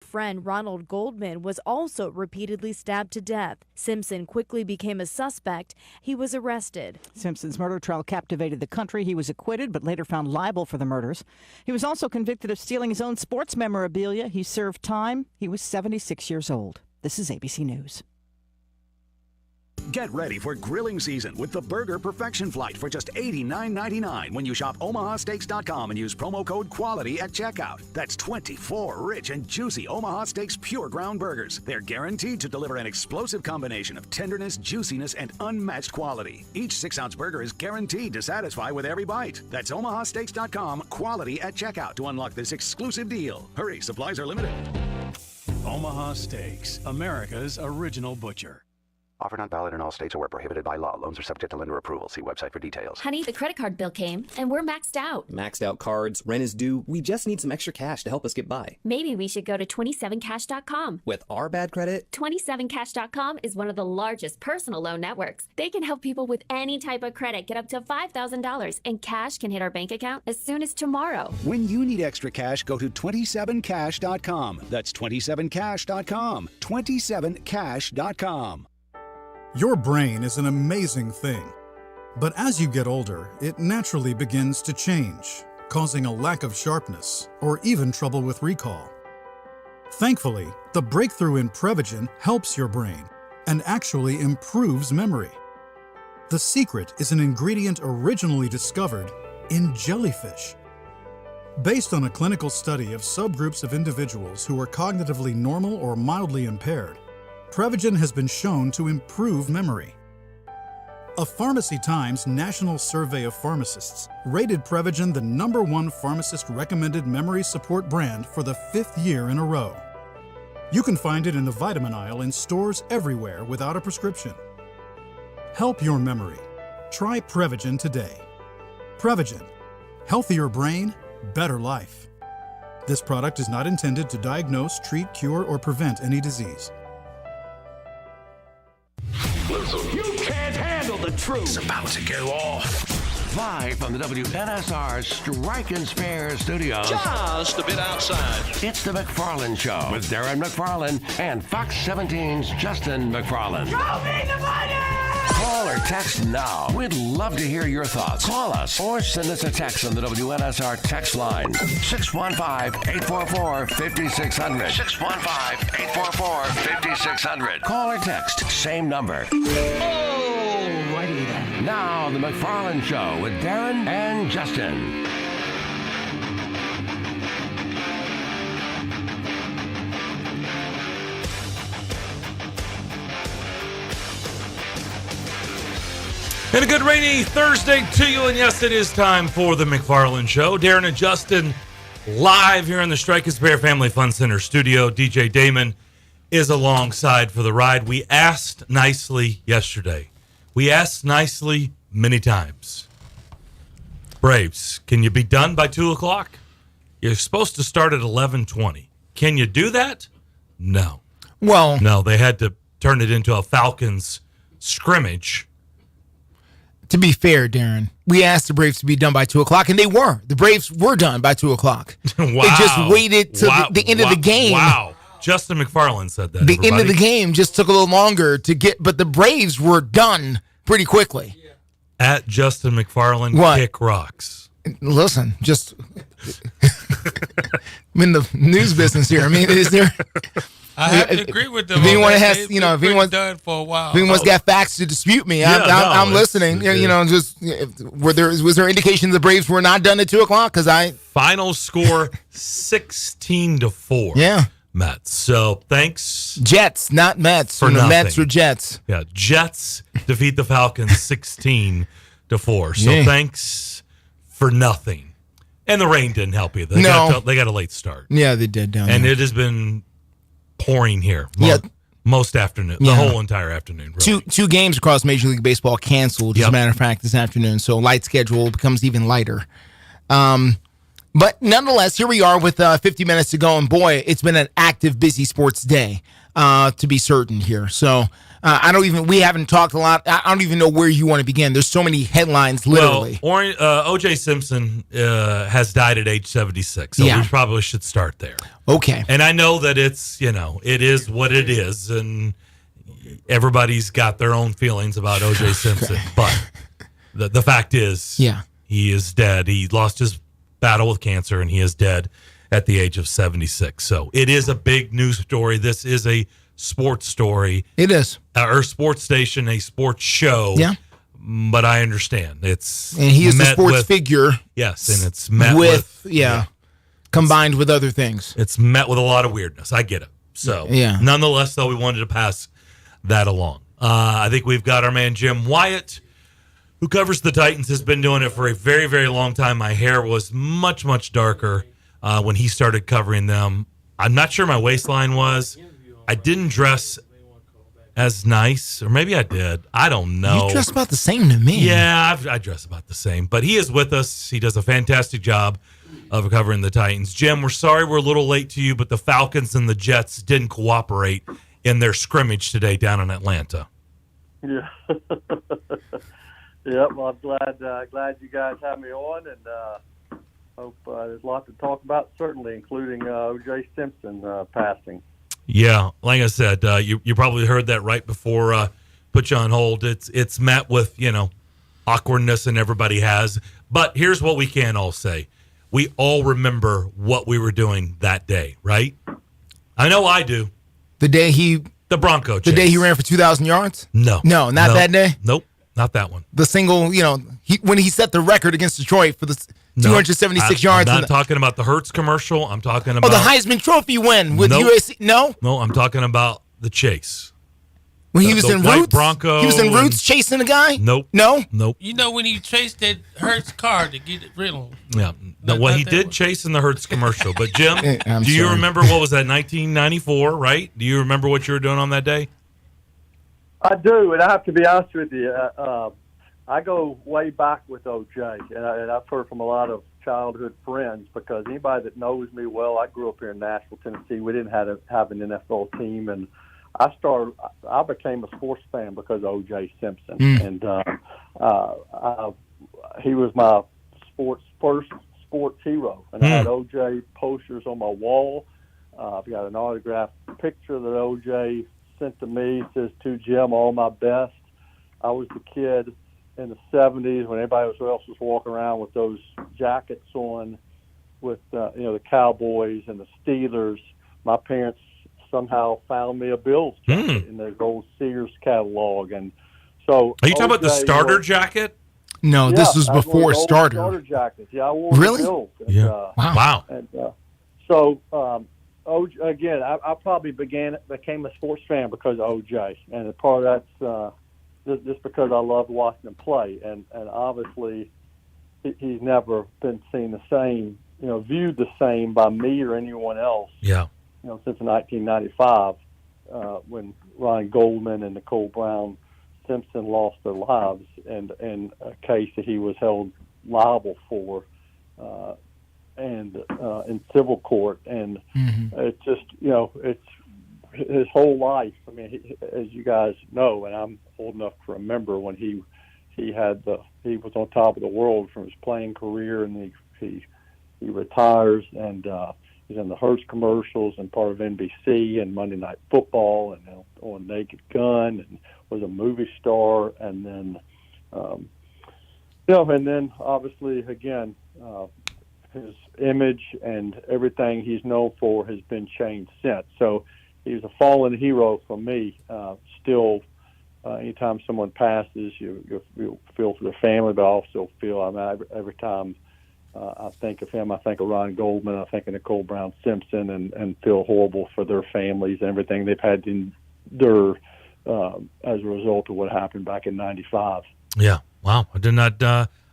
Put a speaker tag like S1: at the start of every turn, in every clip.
S1: friend Ronald Goldman was also repeatedly stabbed to death. Simpson quickly became a suspect. He was arrested.
S2: Simpson's murder trial captivated the country. He was acquitted, but later found liable for the murders. He was also convicted of stealing his own sports memorabilia. He served time. He was 76 years old. This is ABC News.
S3: Get ready for grilling season with the Burger Perfection Flight for just $89.99 when you shop omahasteaks.com and use promo code QUALITY at checkout. That's 24 rich and juicy Omaha Steaks pure ground burgers. They're guaranteed to deliver an explosive combination of tenderness, juiciness, and unmatched quality. Each 6-ounce burger is guaranteed to satisfy with every bite. That's omahasteaks.com, QUALITY at checkout to unlock this exclusive deal. Hurry, supplies are limited.
S4: Omaha Steaks, America's original butcher.
S5: Offer not valid in all states or where prohibited by law. Loans are subject to lender approval. See website for details.
S6: Honey, the credit card bill came, and we're maxed out.
S7: Maxed out cards, rent is due. We just need some extra cash to help us get by.
S6: Maybe we should go to 27cash.com.
S7: With our bad credit?
S6: 27cash.com is one of the largest personal loan networks. They can help people with any type of credit get up to $5,000, and cash can hit our bank account as soon as tomorrow.
S3: When you need extra cash, go to 27cash.com. That's 27cash.com. 27cash.com.
S8: Your brain is an amazing thing, but as you get older, it naturally begins to change, causing a lack of sharpness or even trouble with recall. Thankfully, the breakthrough in Prevagen helps your brain and actually improves memory. The secret is an ingredient originally discovered in jellyfish. Based on a clinical study of subgroups of individuals who are cognitively normal or mildly impaired, Prevagen has been shown to improve memory. A Pharmacy Times national survey of pharmacists rated Prevagen the #1 pharmacist-recommended memory support brand for the 5th year in a row. You can find it in the vitamin aisle in stores everywhere without a prescription. Help your memory. Try Prevagen today. Prevagen. Healthier brain, better life. This product is not intended to diagnose, treat, cure, or prevent any disease.
S9: Listen, you can't handle the truth. It's about to go off. Live from the WNSR Strike and Spare studios.
S10: Just a bit outside.
S9: It's the McFarland Show with Darren McFarland and Fox 17's Justin McFarland.
S10: Show me the money!
S9: Call or text now. We'd love to hear your thoughts. Call us or send us a text on the WNSR text line. 615-844-5600. 615-844-5600. Call or text. Same number.
S10: Alrighty then.
S9: Now, the McFarland Show with Darren and Justin.
S11: And a good rainy Thursday to you. And yes, it is time for the McFarland Show. Darren and Justin live here in the Strike and Spare Family Fun Center studio. DJ Damon is alongside for the ride. We asked nicely yesterday. We asked nicely many times. Braves, can you be done by 2 o'clock? You're supposed to start at 11:20. Can you do that? No.
S12: Well,
S11: no, they had to turn it into a Falcons scrimmage.
S12: To be fair, Darren, we asked the Braves to be done by 2 o'clock, and they were. The Braves were done by 2 o'clock.
S11: Wow.
S12: They just waited to the end of the game.
S11: Wow. Justin McFarland said that.
S12: The end of the game just took a little longer to get, but the Braves were done pretty quickly.
S11: At Justin McFarland, kick rocks.
S12: Listen, just I'm in the news business here. I mean, is there?
S13: I have to agree with them.
S12: If anyone has,
S13: if anyone's done for a while,
S12: if anyone's got facts to dispute me, I'm listening. Was there indication the Braves were not done at 2 o'clock?
S11: Final score 16-4.
S12: Yeah,
S11: Mets. So thanks,
S12: Jets, not Mets.
S11: For nothing.
S12: Mets or Jets.
S11: Yeah, Jets defeat the Falcons 16-4. So thanks for nothing. And the rain didn't help you. They got a late start.
S12: Yeah, they did down
S11: and
S12: there.
S11: it has been pouring here most afternoon, the whole entire afternoon. Really.
S12: Two games across Major League Baseball canceled, as a matter of fact, this afternoon. So light schedule becomes even lighter. But But nonetheless, here we are with 50 minutes to go, and boy, it's been an active, busy sports day, to be certain here. So we haven't talked a lot. I don't even know where you want to begin. There's so many headlines, literally.
S11: Well, O.J. Simpson has died at age 76, so we probably should start there.
S12: Okay.
S11: And I know that it's, it is what it is, and everybody's got their own feelings about O.J. Simpson, but the fact is, he is dead. He lost his battle with cancer, and he is dead at the age of 76. So it is a big news story. This is a sports story.
S12: It is.
S11: Our sports station, a sports show.
S12: Yeah.
S11: But I understand. And
S12: he is a sports figure.
S11: Yes, and it's met
S12: combined with other things.
S11: It's met with a lot of weirdness. I get it. So nonetheless, though, we wanted to pass that along. I think we've got our man Jim Wyatt, who covers the Titans, has been doing it for a very, very long time. My hair was much, much darker when he started covering them. I'm not sure my waistline was. I didn't dress as nice, or maybe I did. I don't know.
S12: You dress about the same to me.
S11: Yeah, I dress about the same. But he is with us. He does a fantastic job of covering the Titans. Jim, we're sorry we're a little late to you, but the Falcons and the Jets didn't cooperate in their scrimmage today down in Atlanta.
S14: Yeah. Yeah, well, I'm glad you guys have me on, and hope there's a lot to talk about, certainly, including O.J. Simpson passing.
S11: Yeah, like I said, you probably heard that right before put you on hold. It's met with, awkwardness, and everybody has. But here's what we can all say. We all remember what we were doing that day, right? I know I do.
S12: The
S11: Bronco chase.
S12: The day he ran for 2,000 yards?
S11: No.
S12: No, not that day?
S11: Nope. Not that one.
S12: The single, when he set the record against Detroit for the 276 yards.
S11: I'm not talking about the Hertz commercial. I'm talking about
S12: the Heisman Trophy win with USC. No,
S11: I'm talking about the chase.
S12: When he was in Roots,
S11: Bronco.
S12: He was in Roots chasing a guy.
S11: Nope.
S12: No.
S13: You know when he chased that Hertz car to get it rid of him.
S11: Yeah. Well, he did chase in the Hertz commercial. But Jim, do you remember what was that? 1994, right? Do you remember what you were doing on that day?
S14: I do, and I have to be honest with you. I go way back with OJ, and I've heard from a lot of childhood friends, because anybody that knows me well, I grew up here in Nashville, Tennessee. We didn't have an NFL team, and I became a sports fan because of O.J. Simpson, and he was my first sports hero, and I had O.J. posters on my wall. I've got an autographed picture that O.J. sent to me. It says, "To Jim, all my best." I was the kid in the 70s when everybody else was walking around with those jackets on with the Cowboys and the Steelers. My parents somehow found me a Bills jacket in their old Sears catalog, and so.
S11: Are you talking about the starter jacket?
S12: No, this was before starter.
S14: Starter jackets. Yeah, I wore
S12: really.
S14: The Bills. And,
S11: wow.
S14: And so again, I probably became a sports fan because of OJ, and part of that's just because I loved watching him play, and obviously he's never been seen the same, viewed the same by me or anyone else.
S11: Yeah.
S14: Since 1995, when Ryan Goldman and Nicole Brown Simpson lost their lives, and a case that he was held liable for, and in civil court, and it's just it's his whole life. I mean, as you guys know, and I'm old enough to remember when he was on top of the world from his playing career, and he retires, and he's in the Hertz commercials and part of NBC and Monday Night Football and on Naked Gun, and was a movie star, and then and then obviously again his image and everything he's known for has been changed since. So he's a fallen hero for me. Still, anytime someone passes, you feel for their family, but I also feel every time I think of him, I think of Ron Goldman, I think of Nicole Brown Simpson, and feel horrible for their families and everything they've had to endure as a result of what happened back in '95.
S11: Yeah, wow. I did not.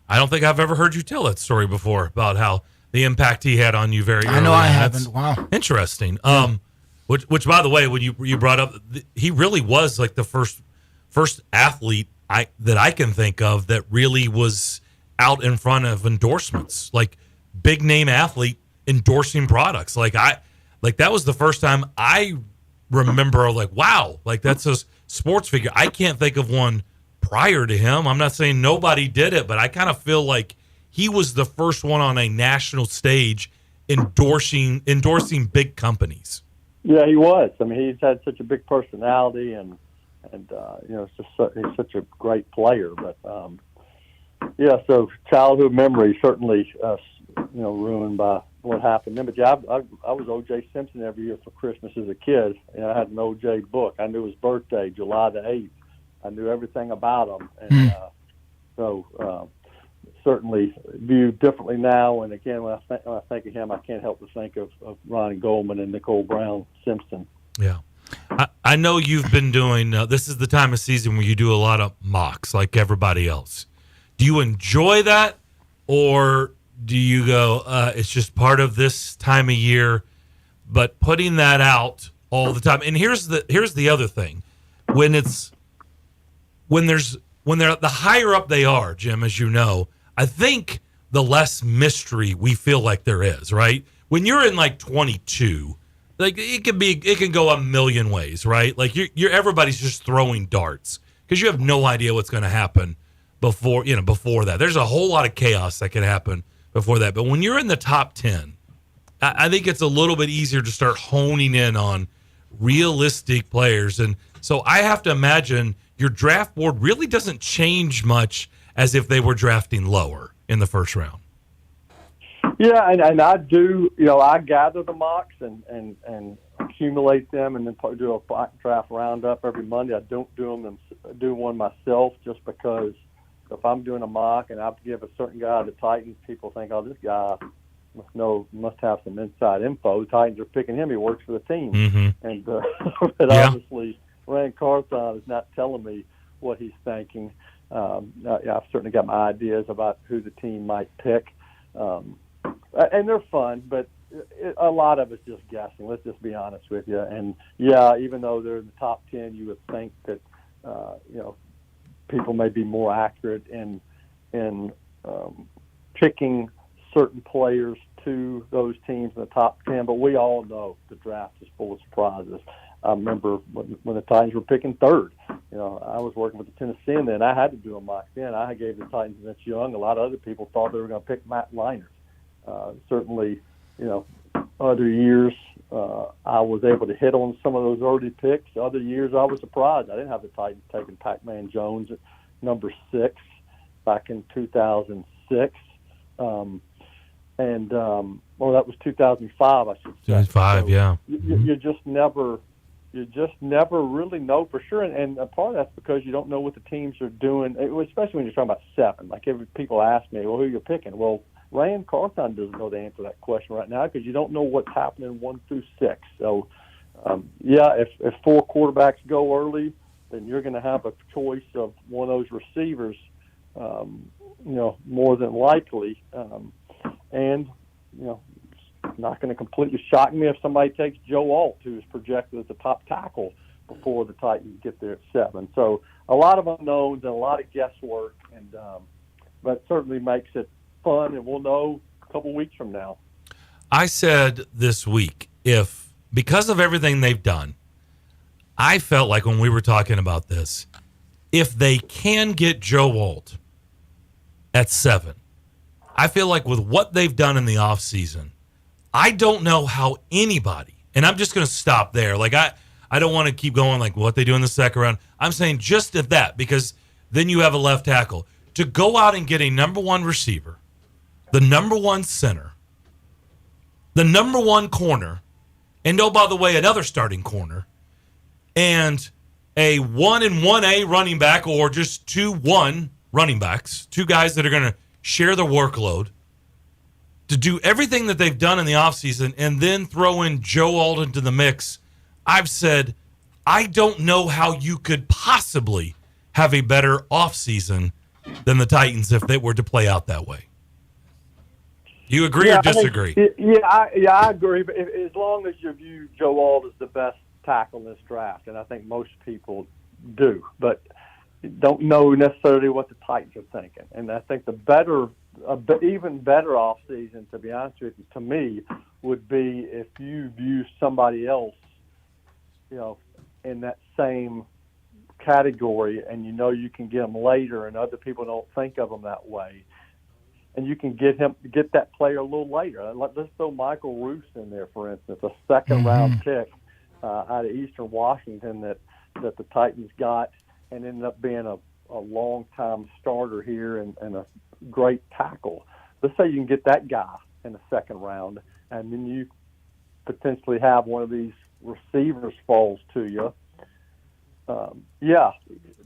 S11: I don't think I've ever heard you tell that story before about how the impact he had on you very early.
S12: I know I haven't. Wow,
S11: interesting. Which by the way, when you brought up, he really was like the first athlete that I can think of that really was out in front of endorsements. Like big name athlete endorsing products. Like that was the first time I remember, like, wow, like that's a sports figure. I can't think of one prior to him. I'm not saying nobody did it, but I kind of feel like he was the first one on a national stage endorsing big companies.
S14: Yeah, he was. I mean, he's had such a big personality, and it's just he's such a great player. But yeah, so childhood memories certainly ruined by what happened then. But yeah, I was O.J. Simpson every year for Christmas as a kid, and I had an O.J. book. I knew his birthday, July the 8th. I knew everything about him, and so certainly viewed differently now. And again, when I think of him, I can't help but think of Ron Goldman and Nicole Brown Simpson.
S11: Yeah. I know you've been doing, this is the time of season where you do a lot of mocks like everybody else. Do you enjoy that, or do you go, it's just part of this time of year, but putting that out all the time? And here's the other thing. When they're the higher up they are, Jim, as you know, I think the less mystery we feel like there is, right? When you're in like 22, like it can go a million ways, right? Like everybody's just throwing darts because you have no idea what's going to happen before that. There's a whole lot of chaos that can happen before that. But when you're in the top 10, I think it's a little bit easier to start honing in on realistic players. And so I have to imagine your draft board really doesn't change much as if they were drafting lower in the first round.
S14: Yeah, and I do, I gather the mocks and accumulate them, and then do a draft roundup every Monday. I don't do one myself just because if I'm doing a mock and I give a certain guy the Titans, people think, oh, this guy must have some inside info. The Titans are picking him. He works for the team.
S11: Mm-hmm.
S14: And but obviously Rand Carthon is not telling me what he's thinking. I've certainly got my ideas about who the team might pick. And they're fun, but a lot of it's just guessing. Let's just be honest with you. And, yeah, even though they're in the top 10, you would think that, people may be more accurate in picking certain players to those teams in the top 10. But we all know the draft is full of surprises. I remember when the Titans were picking third. I was working with the Tennessean then. I had to do a mock then. I gave the Titans Vince Young. A lot of other people thought they were going to pick Matt Leinart. Certainly, other years I was able to hit on some of those early picks. Other years I was surprised. I didn't have the Titans taking Pac-Man Jones at number 6 back in 2006. That was 2005, I should say.
S11: 2005, so yeah.
S14: You just never really know for sure, and a part of that's because you don't know what the teams are doing, especially when you're talking about 7. Like people ask me, well, who are you picking? Well, Rand Carthon doesn't know the answer to that question right now because you don't know what's happening 1 through 6. So, if 4 quarterbacks go early, then you're going to have a choice of one of those receivers, more than likely. It's not going to completely shock me if somebody takes Joe Alt, who is projected as the top tackle before the Titans get there at 7. So a lot of unknowns and a lot of guesswork, but certainly makes it fun, and we'll know a couple weeks from now.
S11: I said this week, because of everything they've done, I felt like when we were talking about this, if they can get Joe Alt at 7, I feel like with what they've done in the offseason, I don't know how anybody, and I'm just going to stop there. Like I don't want to keep going like what they do in the second round. I'm saying just at that, because then you have a left tackle. To go out and get a number 1 receiver, the number 1 center, the number 1 corner, and oh, by the way, another starting corner, and a 1 and 1A running back, or just 2-1 running backs, 2 guys that are going to share the workload, to do everything that they've done in the offseason and then throw in Joe Alt into the mix. I've said, I don't know how you could possibly have a better offseason than the Titans if they were to play out that way. You agree or disagree?
S14: I agree. But as long as you view Joe Alt as the best tackle in this draft, and I think most people do, but don't know necessarily what the Titans are thinking. And I think the better even better offseason, to be honest with you, to me, would be if you view somebody else, in that same category, and you can get them later, and other people don't think of them that way, and you can get that player a little later. Let's throw Michael Roos in there, for instance, a second-round pick out of Eastern Washington that the Titans got, and ended up being a long-time starter here and a great tackle. Let's say you can get that guy in the second round, and then you potentially have one of these receivers falls to you.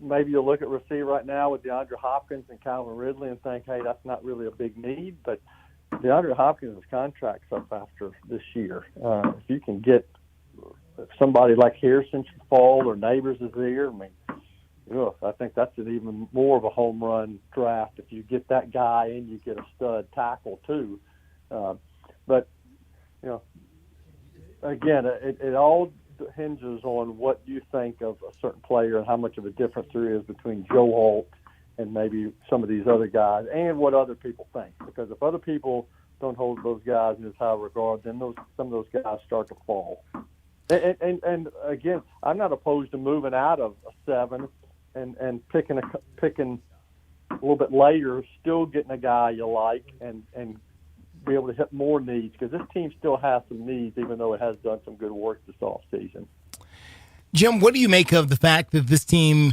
S14: Maybe you'll look at receiver right now with DeAndre Hopkins and Calvin Ridley and think, hey, that's not really a big need. But DeAndre Hopkins' contract's up after this year. If you can get somebody like Harrison should fall or Neighbors is there, I think that's an even more of a home run draft if you get that guy and you get a stud tackle too. Again, it all hinges on what you think of a certain player and how much of a difference there is between Joe Alt and maybe some of these other guys, and what other people think. Because if other people don't hold those guys in as high regard, then some of those guys start to fall. And again, I'm not opposed to moving out of a 7 and picking a little bit later, still getting a guy you like, and be able to hit more needs, because this team still has some needs, even though it has done some good work this offseason.
S12: Jim, what do you make of the fact that this team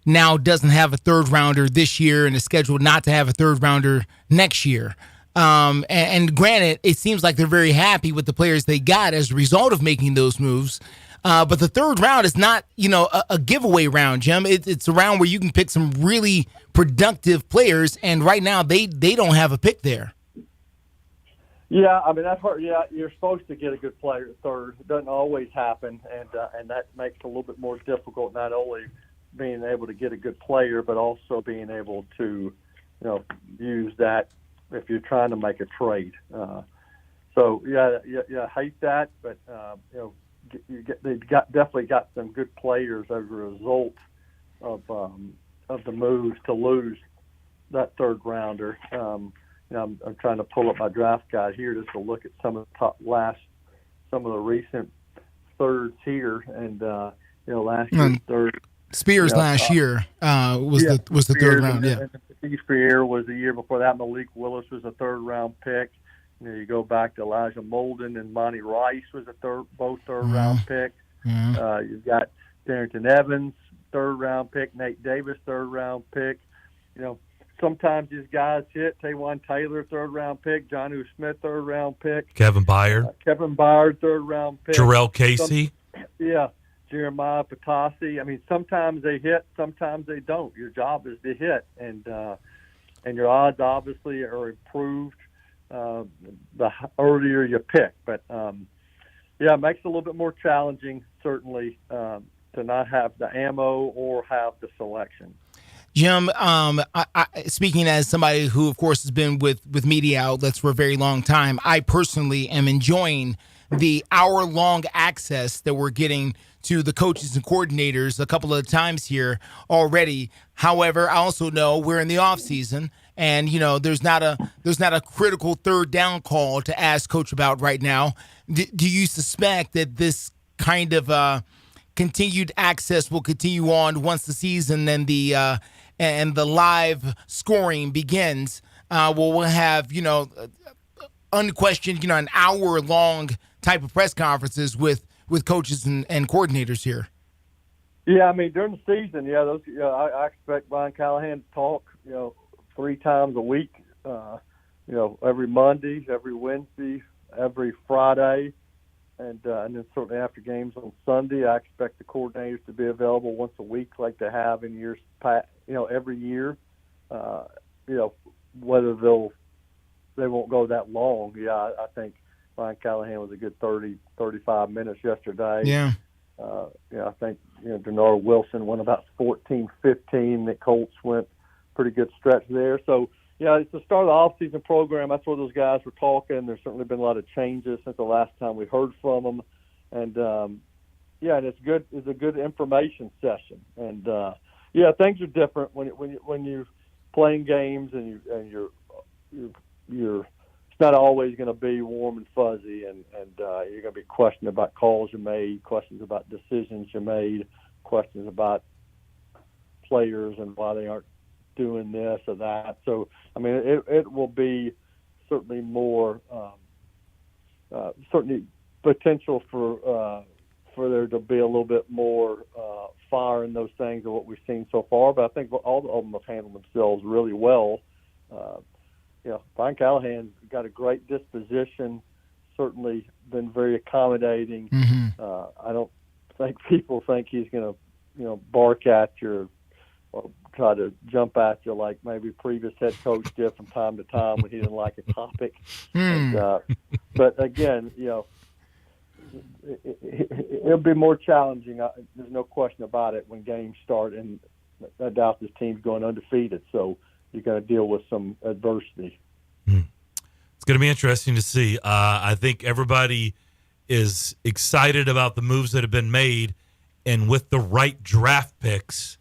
S12: now doesn't have a third-rounder this year and is scheduled not to have a third-rounder next year? And granted, it seems like they're very happy with the players they got as a result of making those moves. But the third round is not, a giveaway round, Jim. It's a round where you can pick some really productive players, and right now they don't have a pick there.
S14: Yeah, that's hard. Yeah, you're supposed to get a good player at third. It doesn't always happen, and that makes it a little bit more difficult, not only being able to get a good player, but also being able to, use that if you're trying to make a trade. I hate that, but they've definitely got some good players as a result of the moves to lose that third rounder. I'm trying to pull up my draft guide here just to look at some of the recent thirds here, and last year's third.
S12: Spears last year was the third round. Yeah,
S14: Steve Spears was the year before that. Malik Willis was a third round pick. You go back to Elijah Molden and Monty Rice was both third round picks. You've got Darrington Evans, third round pick. Nate Davis, third round pick. Sometimes these guys hit. Taywan Taylor, third round pick. Jonnu Smith, third round pick.
S11: Kevin Byard,
S14: third round pick.
S11: Jarrell Casey.
S14: Jeremiah Patasi. Sometimes they hit, sometimes they don't. Your job is to hit, and your odds obviously are improved the earlier you pick. But it makes it a little bit more challenging, certainly, to not have the ammo or have the selection.
S12: Jim, speaking as somebody who, of course, has been with media outlets for a very long time, I personally am enjoying the hour-long access that we're getting to the coaches and coordinators a couple of times here already. However, I also know we're in the off season, and there's not a critical third down call to ask Coach about right now. Do you suspect that this kind of continued access will continue on once the season and the live scoring begins? We'll have unquestioned an hour-long type of press conferences with coaches and coordinators here.
S14: Yeah, during the season, I expect Brian Callahan to talk, 3 times a week, every Monday, every Wednesday, every Friday, and then certainly after games on Sunday. I expect the coordinators to be available once a week like they have in years past, every year. Whether they won't go that long. I think Brian Callahan was a good 30, 35 minutes yesterday.
S12: Yeah.
S14: I think, Denard Wilson went about 14, 15. The Colts went pretty good stretch there. So, it's the start of the off-season program. That's where those guys were talking. There's certainly been a lot of changes since the last time we heard from them. And, and it's good. It's a good information session. And, things are different when you're playing games and you're it's not always going to be warm and fuzzy, and you're going to be questioned about calls you made, questions about decisions you made, questions about players and why they aren't doing this or that. So, I mean, it will be certainly more, certainly potential for there to be a little bit more fire in those things than what we've seen so far. But I think all of them have handled themselves really well. Brian Callahan's got a great disposition, certainly been very accommodating. I don't think people think he's going to, bark at you or try to jump at you like maybe previous head coach did from time to time when he didn't like a topic. But again, it'll be more challenging. There's no question about it when games start, and I doubt this team's going undefeated. So you're going to deal with some adversity.
S11: It's going to be interesting to see. I think everybody is excited about the moves that have been made, and with the right draft picks.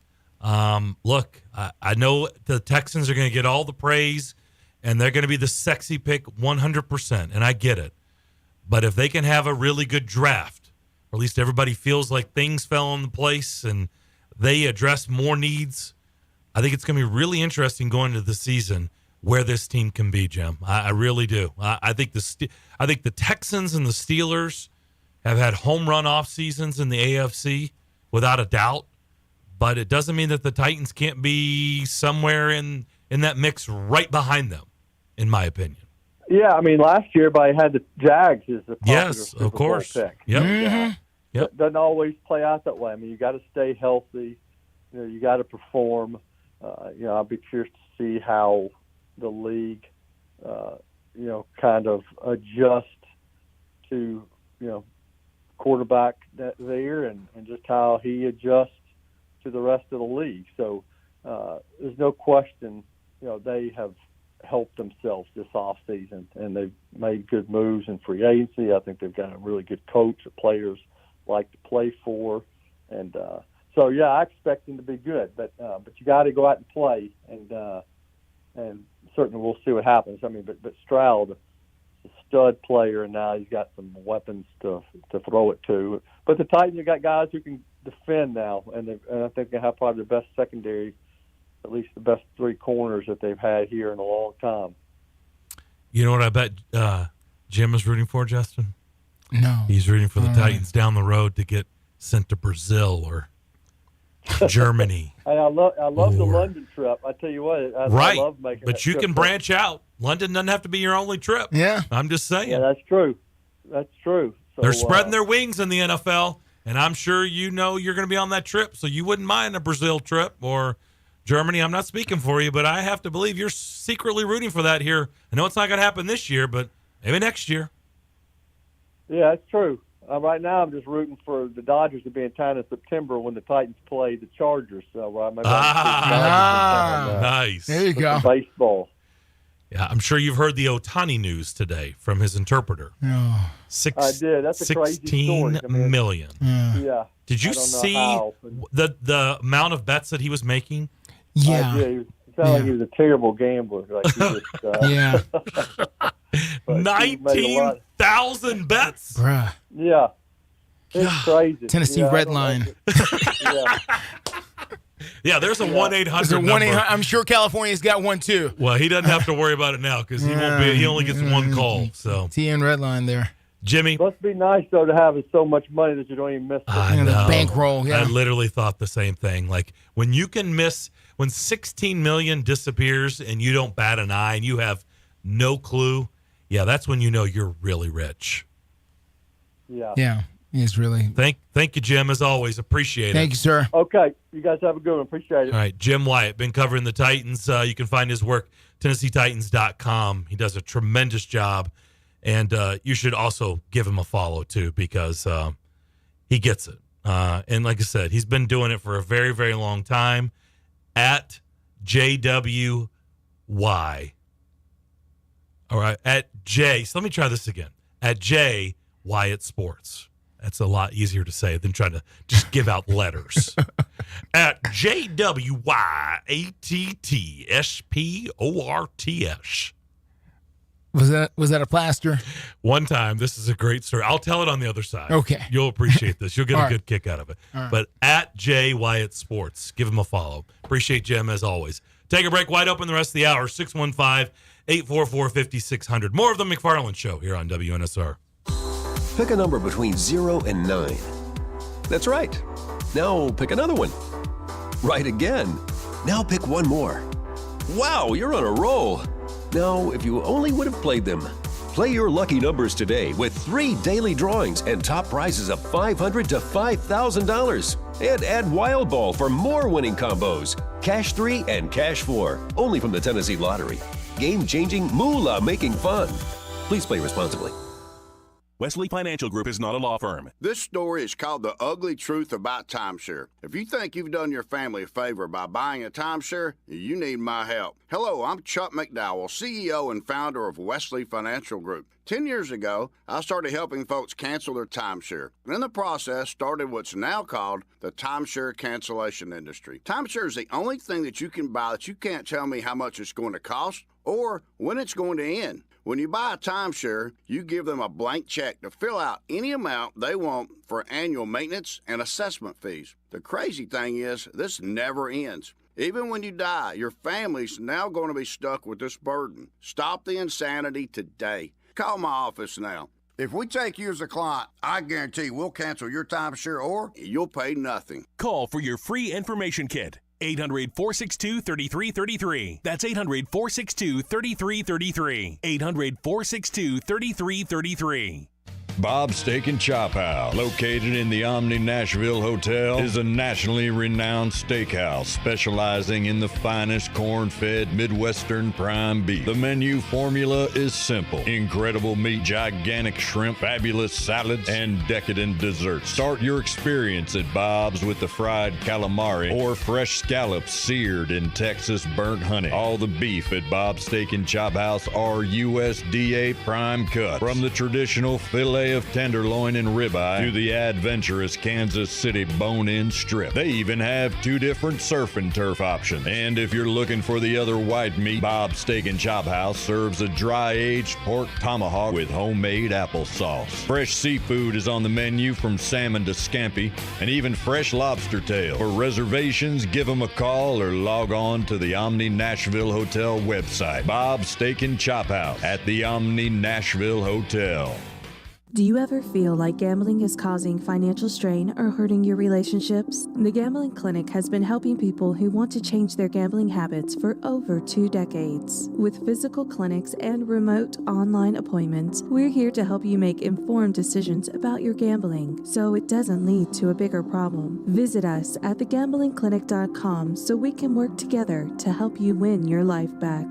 S11: Look, I know the Texans are going to get all the praise, and they're going to be the sexy pick 100%, and I get it. But if they can have a really good draft, or at least everybody feels like things fell into place and they address more needs, I think it's going to be really interesting going into the season where this team can be, Jim. I really do. I think the Texans and the Steelers have had home run off seasons in the AFC without a doubt, but it doesn't mean that the Titans can't be somewhere in that mix right behind them, in my opinion.
S14: Yeah, I mean, last year everybody had the Jags as the popular Super
S11: of course.
S14: Bowl pick.
S11: Yep.
S14: It doesn't always play out that way. I mean, you got to stay healthy. You got to perform. I'll be curious to see how the league, kind of adjust to, quarterback there and just how he adjusts to the rest of the league. So there's no question, they have helped themselves this offseason, and they've made good moves in free agency. I think they've got a really good coach that players like to play for. And so, yeah, I expect them to be good. But you got to go out and play, and certainly we'll see what happens. I mean, but Stroud is a stud player, and now he's got some weapons to throw it to. But the Titans have got guys who can defend now, and I think they have probably the best secondary, at least the best three corners that they've had here in a long time.
S11: You know what I bet Jim is rooting for, Justin?
S12: No.
S11: He's rooting for the Titans down the road to get sent to Brazil or Germany.
S14: And I love the London trip. I tell you what, I love making
S11: but you can branch out. London doesn't have to be your only trip.
S12: Yeah.
S11: I'm just saying.
S14: Yeah, that's true. So,
S11: they're spreading their wings in the NFL, and I'm sure you're going to be on that trip, so you wouldn't mind a Brazil trip or Germany. I'm not speaking for you, but I have to believe you're secretly rooting for that here. I know it's not going to happen this year, but maybe next year.
S14: Yeah, that's true. Right now, I'm just rooting for the Dodgers to be in town in September when the Titans play the Chargers. So maybe
S11: nice.
S12: There you go.
S14: Baseball.
S11: Yeah, I'm sure you've heard the Ohtani news today from his interpreter.
S12: Oh.
S14: I did. That's a crazy story.
S11: 16 million.
S14: Yeah.
S11: Did you see the amount of bets that he was making?
S12: Yeah.
S14: I did. It sounded like he was a terrible gambler. Like he just,
S12: yeah.
S11: 19,000 bets?
S12: Bruh.
S14: Yeah. It's crazy.
S12: Tennessee Red Line.
S11: Yeah, there's a 1-800 number.
S12: I'm sure California's got one too.
S11: Well, he doesn't have to worry about it now because he only gets one call. So
S12: TN Red Line there.
S11: Jimmy.
S14: Must be nice though to have so much money that you don't even miss it.
S11: I know.
S12: The bankroll. Yeah.
S11: I literally thought the same thing. Like when 16 million disappears and you don't bat an eye and you have no clue, yeah, that's when you know you're really rich.
S14: Yeah.
S12: Yeah. He's really.
S11: Thank you, Jim, as always. Appreciate it.
S12: Thank you, sir.
S14: Okay. You guys have a good one. Appreciate it.
S11: All right. Jim Wyatt, been covering the Titans. You can find his work, TennesseeTitans.com. He does a tremendous job. And you should also give him a follow, too, because he gets it. And like I said, he's been doing it for a very, very long time at JWY. All right. At J. So let me try this again. At J Wyatt Sports. That's a lot easier to say than trying to just give out letters. At JWYATTSPORTS.
S12: Was that a plaster?
S11: One time, this is a great story. I'll tell it on the other side.
S12: Okay.
S11: You'll appreciate this. You'll get a
S12: All
S11: good kick out of it.
S12: All right.
S11: But at J Wyatt Sports, give him a follow. Appreciate Jim as always. Take a break. Wide open the rest of the hour. 615-844-5600. More of the McFarland Show here on WNSR.
S9: Pick a number between 0 and 9. That's right. Now pick another one. Right again. Now pick one more. Wow, you're on a roll. Now, if you only would have played them. Play your lucky numbers today with 3 daily drawings and top prizes of $500 to $5,000. And add Wild Ball for more winning combos. Cash 3 and Cash 4. Only from the Tennessee Lottery. Game-changing, moolah-making fun. Please play responsibly.
S15: Wesley Financial Group is not a law firm.
S16: This story is called The Ugly Truth About Timeshare. If you think you've done your family a favor by buying a timeshare, you need my help. Hello, I'm Chuck McDowell, CEO and founder of Wesley Financial Group. 10 years ago, I started helping folks cancel their timeshare. And in the process, started what's now called the timeshare cancellation industry. Timeshare is the only thing that you can buy that you can't tell me how much it's going to cost or when it's going to end. When you buy a timeshare, you give them a blank check to fill out any amount they want for annual maintenance and assessment fees. The crazy thing is, this never ends. Even when you die, your family's now going to be stuck with this burden. Stop the insanity today. Call my office now. If we take you as a client, I guarantee we'll cancel your timeshare or you'll pay nothing.
S15: Call for your free information kit. 800-462-3333. That's 800-462-3333. 800-462-3333.
S17: Bob's Steak and Chop House, located in the Omni Nashville Hotel, is a nationally renowned steakhouse specializing in the finest corn-fed Midwestern prime beef. The menu formula is simple: incredible meat, gigantic shrimp, fabulous salads, and decadent desserts. Start your experience at Bob's with the fried calamari or fresh scallops seared in Texas burnt honey. All the beef at Bob's Steak and Chop House are USDA prime cuts, from the traditional filet of tenderloin and ribeye to the adventurous Kansas City bone-in strip. They even have 2 different surf and turf options. And if you're looking for the other white meat, Bob's Steak and Chop House serves a dry-aged pork tomahawk with homemade applesauce. Fresh seafood is on the menu, from salmon to scampi, and even fresh lobster tail. For reservations, give them a call or log on to the Omni Nashville Hotel website. Bob's Steak and Chop House at the Omni Nashville Hotel.
S18: Do you ever feel like gambling is causing financial strain or hurting your relationships? The Gambling Clinic has been helping people who want to change their gambling habits for over 2 decades. With physical clinics and remote online appointments, we're here to help you make informed decisions about your gambling so it doesn't lead to a bigger problem. Visit us at thegamblingclinic.com so we can work together to help you win your life back.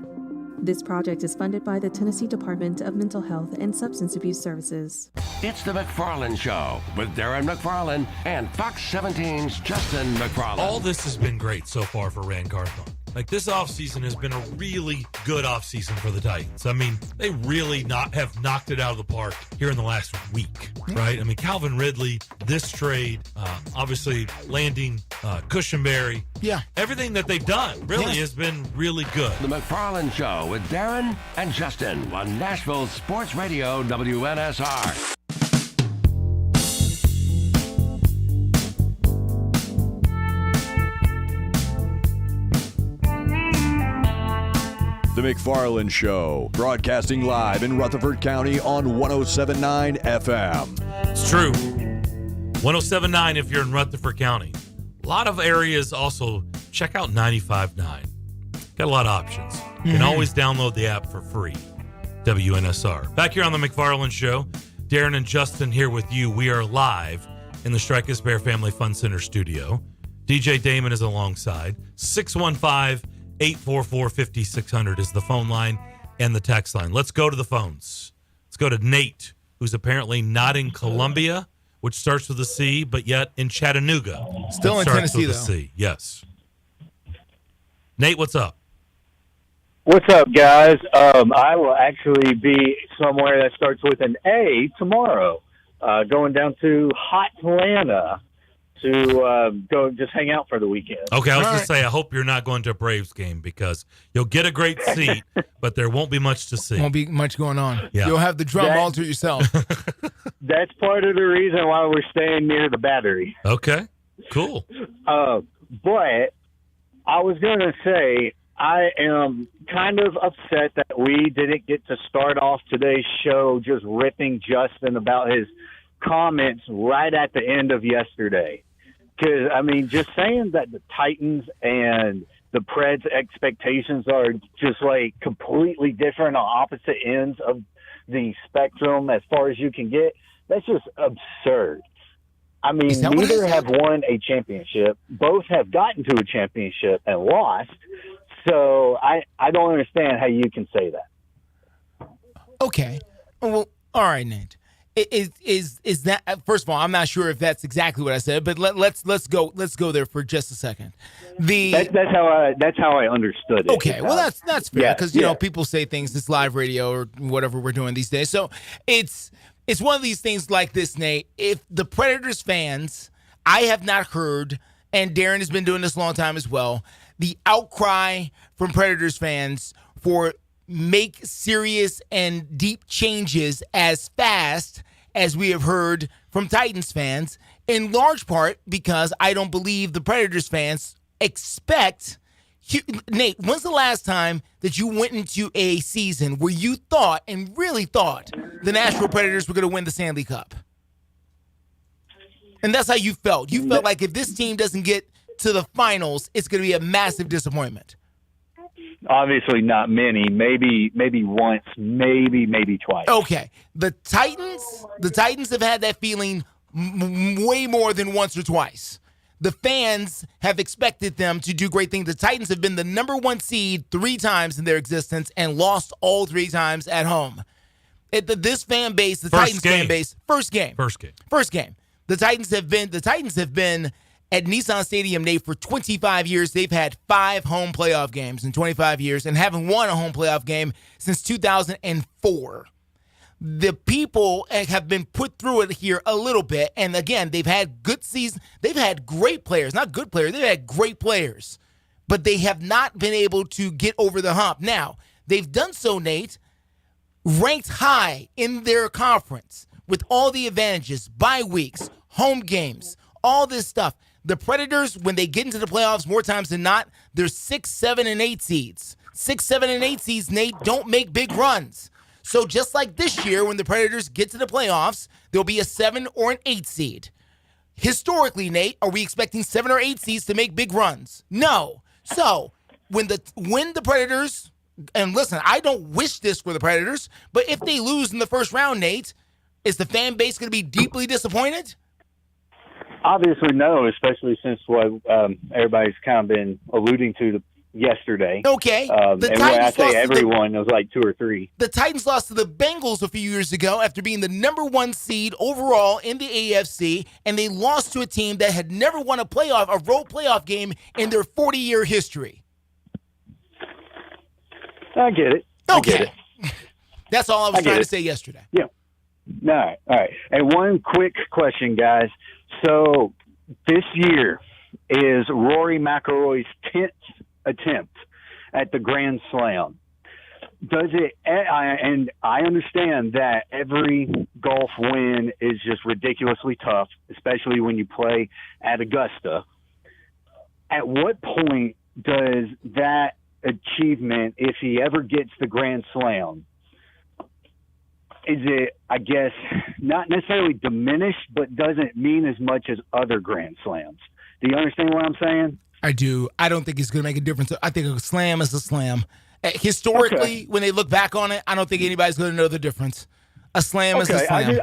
S18: This project is funded by the Tennessee Department of Mental Health and Substance Abuse Services.
S9: It's the McFarland Show with Darren McFarland and Fox 17's Justin McFarland.
S11: All this has been great so far for Rand Carthon. Like, this offseason has been a really good offseason for the Titans. I mean, they really have knocked it out of the park here in the last week, right? I mean, Calvin Ridley, this trade, obviously landing Cushenberry.
S12: Yeah.
S11: Everything that they've done really has been really good.
S9: The McFarland Show with Darren and Justin on Nashville Sports Radio WNSR.
S17: The McFarland Show, broadcasting live in Rutherford County on 107.9 FM.
S11: It's true. 107.9 if you're in Rutherford County. A lot of areas also check out 95.9. Got a lot of options. You can always download the app for free. WNSR. Back here on the McFarland Show, Darren and Justin here with you. We are live in the Strikers Bear Family Fun Center studio. DJ Damon is alongside. 615-844-5600 is the phone line and the text line. Let's go to the phones. Let's go to Nate, who's apparently not in Columbia, which starts with a C, but yet in Chattanooga.
S12: Still in Tennessee, though.
S11: C. Yes. Nate, what's up?
S19: What's up, guys? I will actually be somewhere that starts with an A tomorrow, going down to Hotlanta to go just hang out for the weekend.
S11: Okay, I was going to say, I hope you're not going to a Braves game because you'll get a great seat, but there won't be much to see.
S12: Won't be much going on.
S11: Yeah.
S12: You'll have the drum all to yourself.
S19: That's part of the reason why we're staying near the Battery.
S11: Okay, cool.
S19: But I was going to say, I am kind of upset that we didn't get to start off today's show just ripping Justin about his comments right at the end of yesterday. Because, I mean, just saying that the Titans and the Preds' expectations are just like completely different on opposite ends of the spectrum as far as you can get, that's just absurd. I mean, neither have won a championship. Both have gotten to a championship and lost. So I don't understand how you can say that.
S12: Okay. Well, all right, Nate. Is that, first of all, I'm not sure if that's exactly what I said, but let's go there for just a second.
S19: That's how I understood it.
S12: Okay, well that's fair because you know people say things. It's live radio or whatever we're doing these days. So it's one of these things like this, Nate. If the Predators fans, I have not heard, and Darren has been doing this a long time as well, the outcry from Predators fans for make serious and deep changes as fast as we have heard from Titans fans, in large part because I don't believe the Predators fans expect. Nate, when's the last time that you went into a season where you thought and really thought the Nashville Predators were going to win the Stanley Cup? And that's how you felt. You felt like if this team doesn't get to the finals, it's going to be a massive disappointment.
S19: Obviously not many, maybe once, maybe twice.
S12: Okay. The Titans have had that feeling way more than once or twice. The fans have expected them to do great things. The Titans have been the number one seed 3 times in their existence and lost all 3 times at home. This fan base, the Titans fan base, first game. The Titans have been at Nissan Stadium, Nate, for 25 years. They've had 5 home playoff games in 25 years and haven't won a home playoff game since 2004. The people have been put through it here a little bit. And again, they've had good seasons. They've had great players, not good players. They've had great players, but they have not been able to get over the hump. Now, they've done so, Nate, ranked high in their conference with all the advantages, bye weeks, home games, all this stuff. The Predators, when they get into the playoffs more times than not, they're 6, 7, and 8 seeds. 6, 7, and 8 seeds, Nate, don't make big runs. So just like this year, when the Predators get to the playoffs, there'll be a 7 or an 8 seed. Historically, Nate, are we expecting 7 or 8 seeds to make big runs? No. So when the Predators, and listen, I don't wish this for the Predators, but if they lose in the first round, Nate, is the fan base going to be deeply disappointed?
S19: Obviously, no, especially since what everybody's kind of been alluding to yesterday.
S12: Okay.
S19: And when I say everyone, it was like 2 or 3.
S12: The Titans lost to the Bengals a few years ago after being the number 1 seed overall in the AFC, and they lost to a team that had never won a road playoff game in their 40-year history.
S19: I get it.
S12: Okay. That's all I was trying to say yesterday.
S19: Yeah. All right. And one quick question, guys. So this year is Rory McIlroy's 10th attempt at the Grand Slam. Does it? And I understand that every golf win is just ridiculously tough, especially when you play at Augusta. At what point does that achievement, if he ever gets the Grand Slam, is it, I guess, not necessarily diminished, but doesn't mean as much as other Grand Slams? Do you understand what I'm saying?
S12: I do. I don't think it's going to make a difference. I think a slam is a slam. Historically, when they look back on it, I don't think anybody's going to know the difference. A slam is a slam.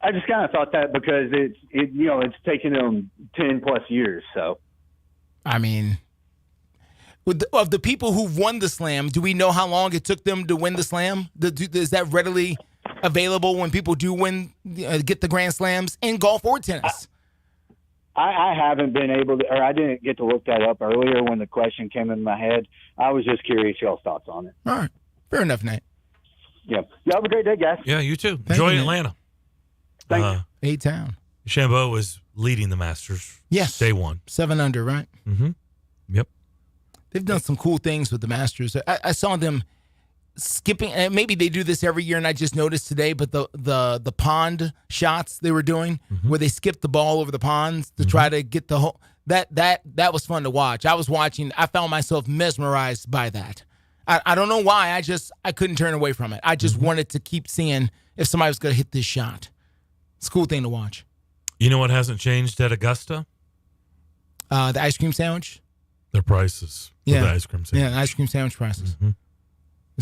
S19: I just kind of thought that because it's taken them 10+ years. So,
S12: I mean, of the people who've won the slam, do we know how long it took them to win the slam? Is that readily available when people do win, get the Grand Slams in golf or tennis?
S19: I haven't been able to, or I didn't get to look that up earlier when the question came in my head. I was just curious y'all's thoughts on it.
S12: All right. Fair enough, Nate.
S19: Yeah. Y'all have a great day, guys.
S11: Yeah, you too.
S12: Thank
S11: Enjoy
S12: you,
S11: Atlanta.
S19: Thank you.
S12: A-Town.
S11: Shambo was leading the Masters.
S12: Yes.
S11: Day one.
S12: 7 under, right?
S11: Mm-hmm. Yep.
S12: They've done some cool things with the Masters. I saw them skipping, and maybe they do this every year, and I just noticed today, but the pond shots they were doing, where they skipped the ball over the ponds to try to get the whole, that was fun to watch. I was watching, I found myself mesmerized by that. I don't know why, I couldn't turn away from it. I just wanted to keep seeing if somebody was going to hit this shot. It's a cool thing to watch.
S11: You know what hasn't changed at Augusta?
S12: The ice cream sandwich?
S11: Their prices for the ice cream sandwich.
S12: Yeah, ice cream sandwich prices.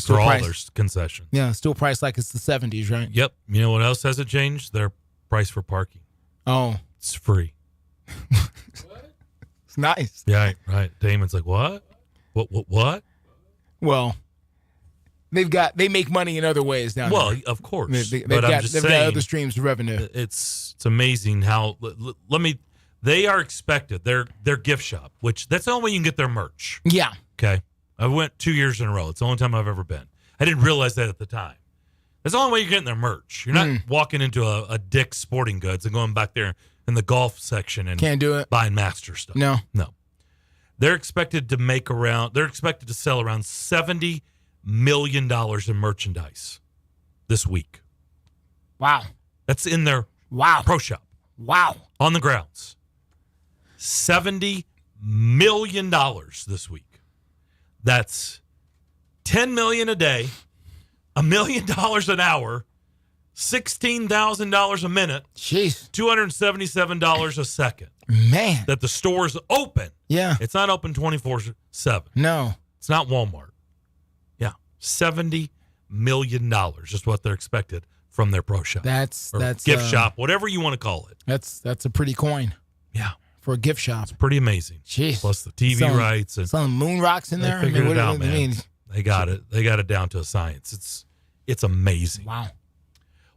S11: For all their concessions.
S12: Yeah, still priced like it's the 70s, right?
S11: Yep. You know what else hasn't changed? Their price for parking.
S12: Oh.
S11: It's free.
S12: It's nice.
S11: Yeah, right. Damon's like, what? What?
S12: Well, they make money in other ways down there.
S11: Well, of course.
S12: They've
S11: but
S12: got
S11: I'm just saying,
S12: other streams of revenue.
S11: It's amazing how they are expected. Their gift shop, which that's the only way you can get their merch.
S12: Yeah.
S11: Okay. I went 2 years in a row. It's the only time I've ever been. I didn't realize that at the time. That's the only way you're getting their merch. You're not walking into a Dick's Sporting Goods and going back there in the golf section and
S12: can't do it.
S11: Buying Master stuff.
S12: No.
S11: They're expected to sell around $70 million in merchandise this week.
S12: Wow.
S11: That's in their pro shop.
S12: Wow.
S11: On the grounds. $70 million this week. That's $10 million a day, $1 million an hour, $16,000 a minute.
S12: Jeez.
S11: $277 a second.
S12: Man.
S11: That the store's open.
S12: Yeah.
S11: It's not open 24/7.
S12: No.
S11: It's not Walmart. Yeah. $70 million is what they're expected from their pro shop.
S12: That's
S11: gift shop, whatever you want to call it.
S12: That's a pretty coin.
S11: Yeah.
S12: For a gift shop.
S11: It's pretty amazing.
S12: Jeez.
S11: Plus the TV rights. And
S12: some moon rocks in there.
S11: They figured it out, man. They got it. They got it down to a science. It's amazing.
S12: Wow.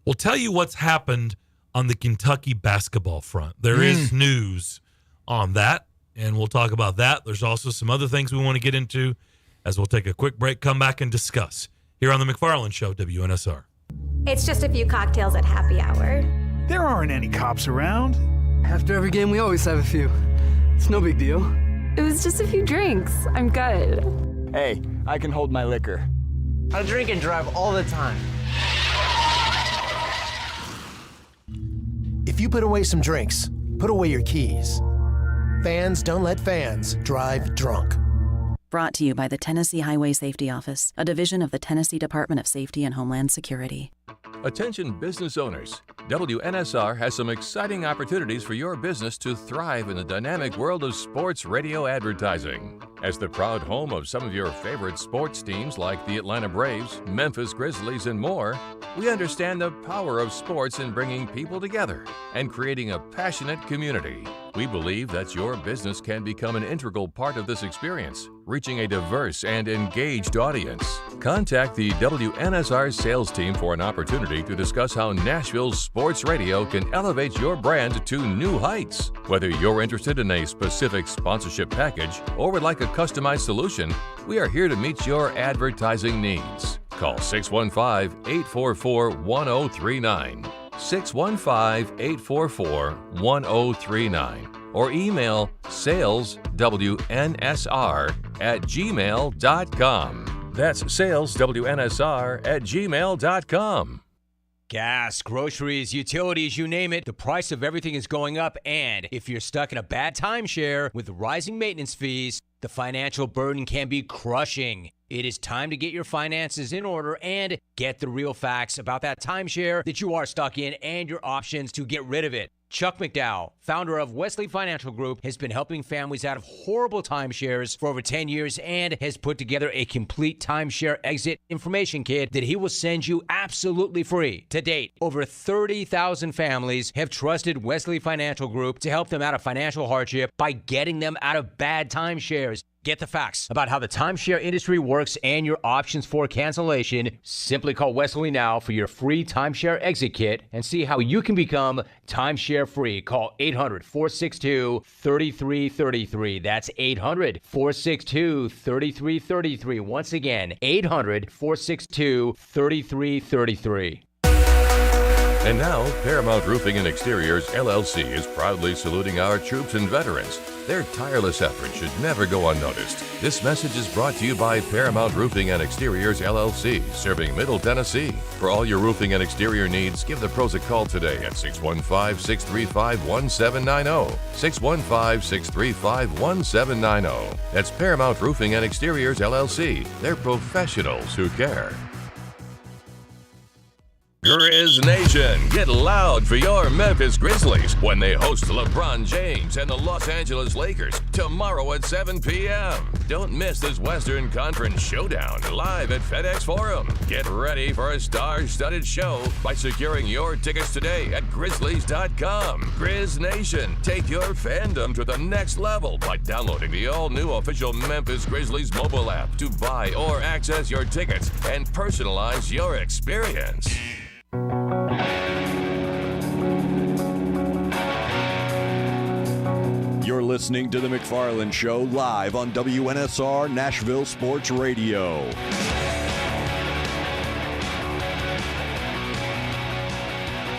S11: We'll tell you what's happened on the Kentucky basketball front. There is news on that, and we'll talk about that. There's also some other things we want to get into as we'll take a quick break, come back and discuss here on the McFarland Show, WNSR.
S20: It's just a few cocktails at happy hour.
S21: There aren't any cops around.
S22: After every game, we always have a few. It's no big deal.
S20: It was just a few drinks. I'm good.
S23: Hey, I can hold my liquor.
S24: I drink and drive all the time.
S25: If you put away some drinks, put away your keys. Fans don't let fans drive drunk.
S26: Brought to you by the Tennessee Highway Safety Office, a division of the Tennessee Department of Safety and Homeland Security.
S27: Attention business owners. WNSR has some exciting opportunities for your business to thrive in the dynamic world of sports radio advertising. As the proud home of some of your favorite sports teams like the Atlanta Braves, Memphis Grizzlies, and more, we understand the power of sports in bringing people together and creating a passionate community. We believe that your business can become an integral part of this experience, reaching a diverse and engaged audience. Contact the WNSR sales team for an opportunity to discuss how Nashville's sports radio can elevate your brand to new heights. Whether you're interested in a specific sponsorship package or would like a customized solution, we are here to meet your advertising needs. Call 615-844-1039. 615-844-1039 or email saleswnsr@gmail.com. That's saleswnsr@gmail.com.
S28: Gas, groceries, utilities, you name it, the price of everything is going up. And if you're stuck in a bad timeshare with rising maintenance fees, the financial burden can be crushing. It is time to get your finances in order and get the real facts about that timeshare that you are stuck in and your options to get rid of it. Chuck McDowell, founder of Wesley Financial Group, has been helping families out of horrible timeshares for over 10 years and has put together a complete timeshare exit information kit that he will send you absolutely free. To date, over 30,000 families have trusted Wesley Financial Group to help them out of financial hardship by getting them out of bad timeshares. Get the facts about how the timeshare industry works and your options for cancellation. Simply call Wesley now for your free timeshare exit kit and see how you can become timeshare free. Call 800-462-3333. That's 800-462-3333. Once again, 800-462-3333.
S27: And now, Paramount Roofing and Exteriors, LLC is proudly saluting our troops and veterans. Their tireless efforts should never go unnoticed. This message is brought to you by Paramount Roofing and Exteriors, LLC, serving Middle Tennessee. For all your roofing and exterior needs, give the pros a call today at 615-635-1790. 615-635-1790. That's Paramount Roofing and Exteriors, LLC. They're professionals who care. Grizz Nation, get loud for your Memphis Grizzlies when they host LeBron James and the Los Angeles Lakers tomorrow at 7 p.m. Don't miss this Western Conference showdown live at FedEx Forum. Get ready for a star-studded show by securing your tickets today at Grizzlies.com. Grizz Nation, take your fandom to the next level by downloading the all-new official Memphis Grizzlies mobile app to buy or access your tickets and personalize your experience.
S17: You're listening to The McFarland Show live on WNSR Nashville Sports Radio.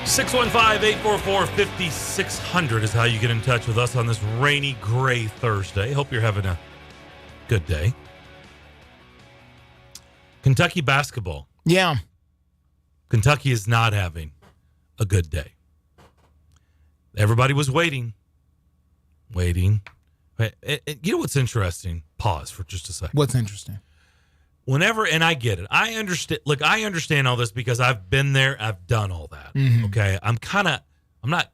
S11: Six 615-844-5600 is how you get in touch with us on this rainy, gray Thursday. Hope you're having a good day. Kentucky basketball.
S12: Yeah.
S11: Kentucky is not having a good day. Everybody was waiting. You know what's interesting? Pause for just a second.
S12: What's interesting?
S11: Whenever, and I get it. I understand. Look, I understand all this because I've been there. I've done all that.
S12: Mhm.
S11: Okay. I'm not,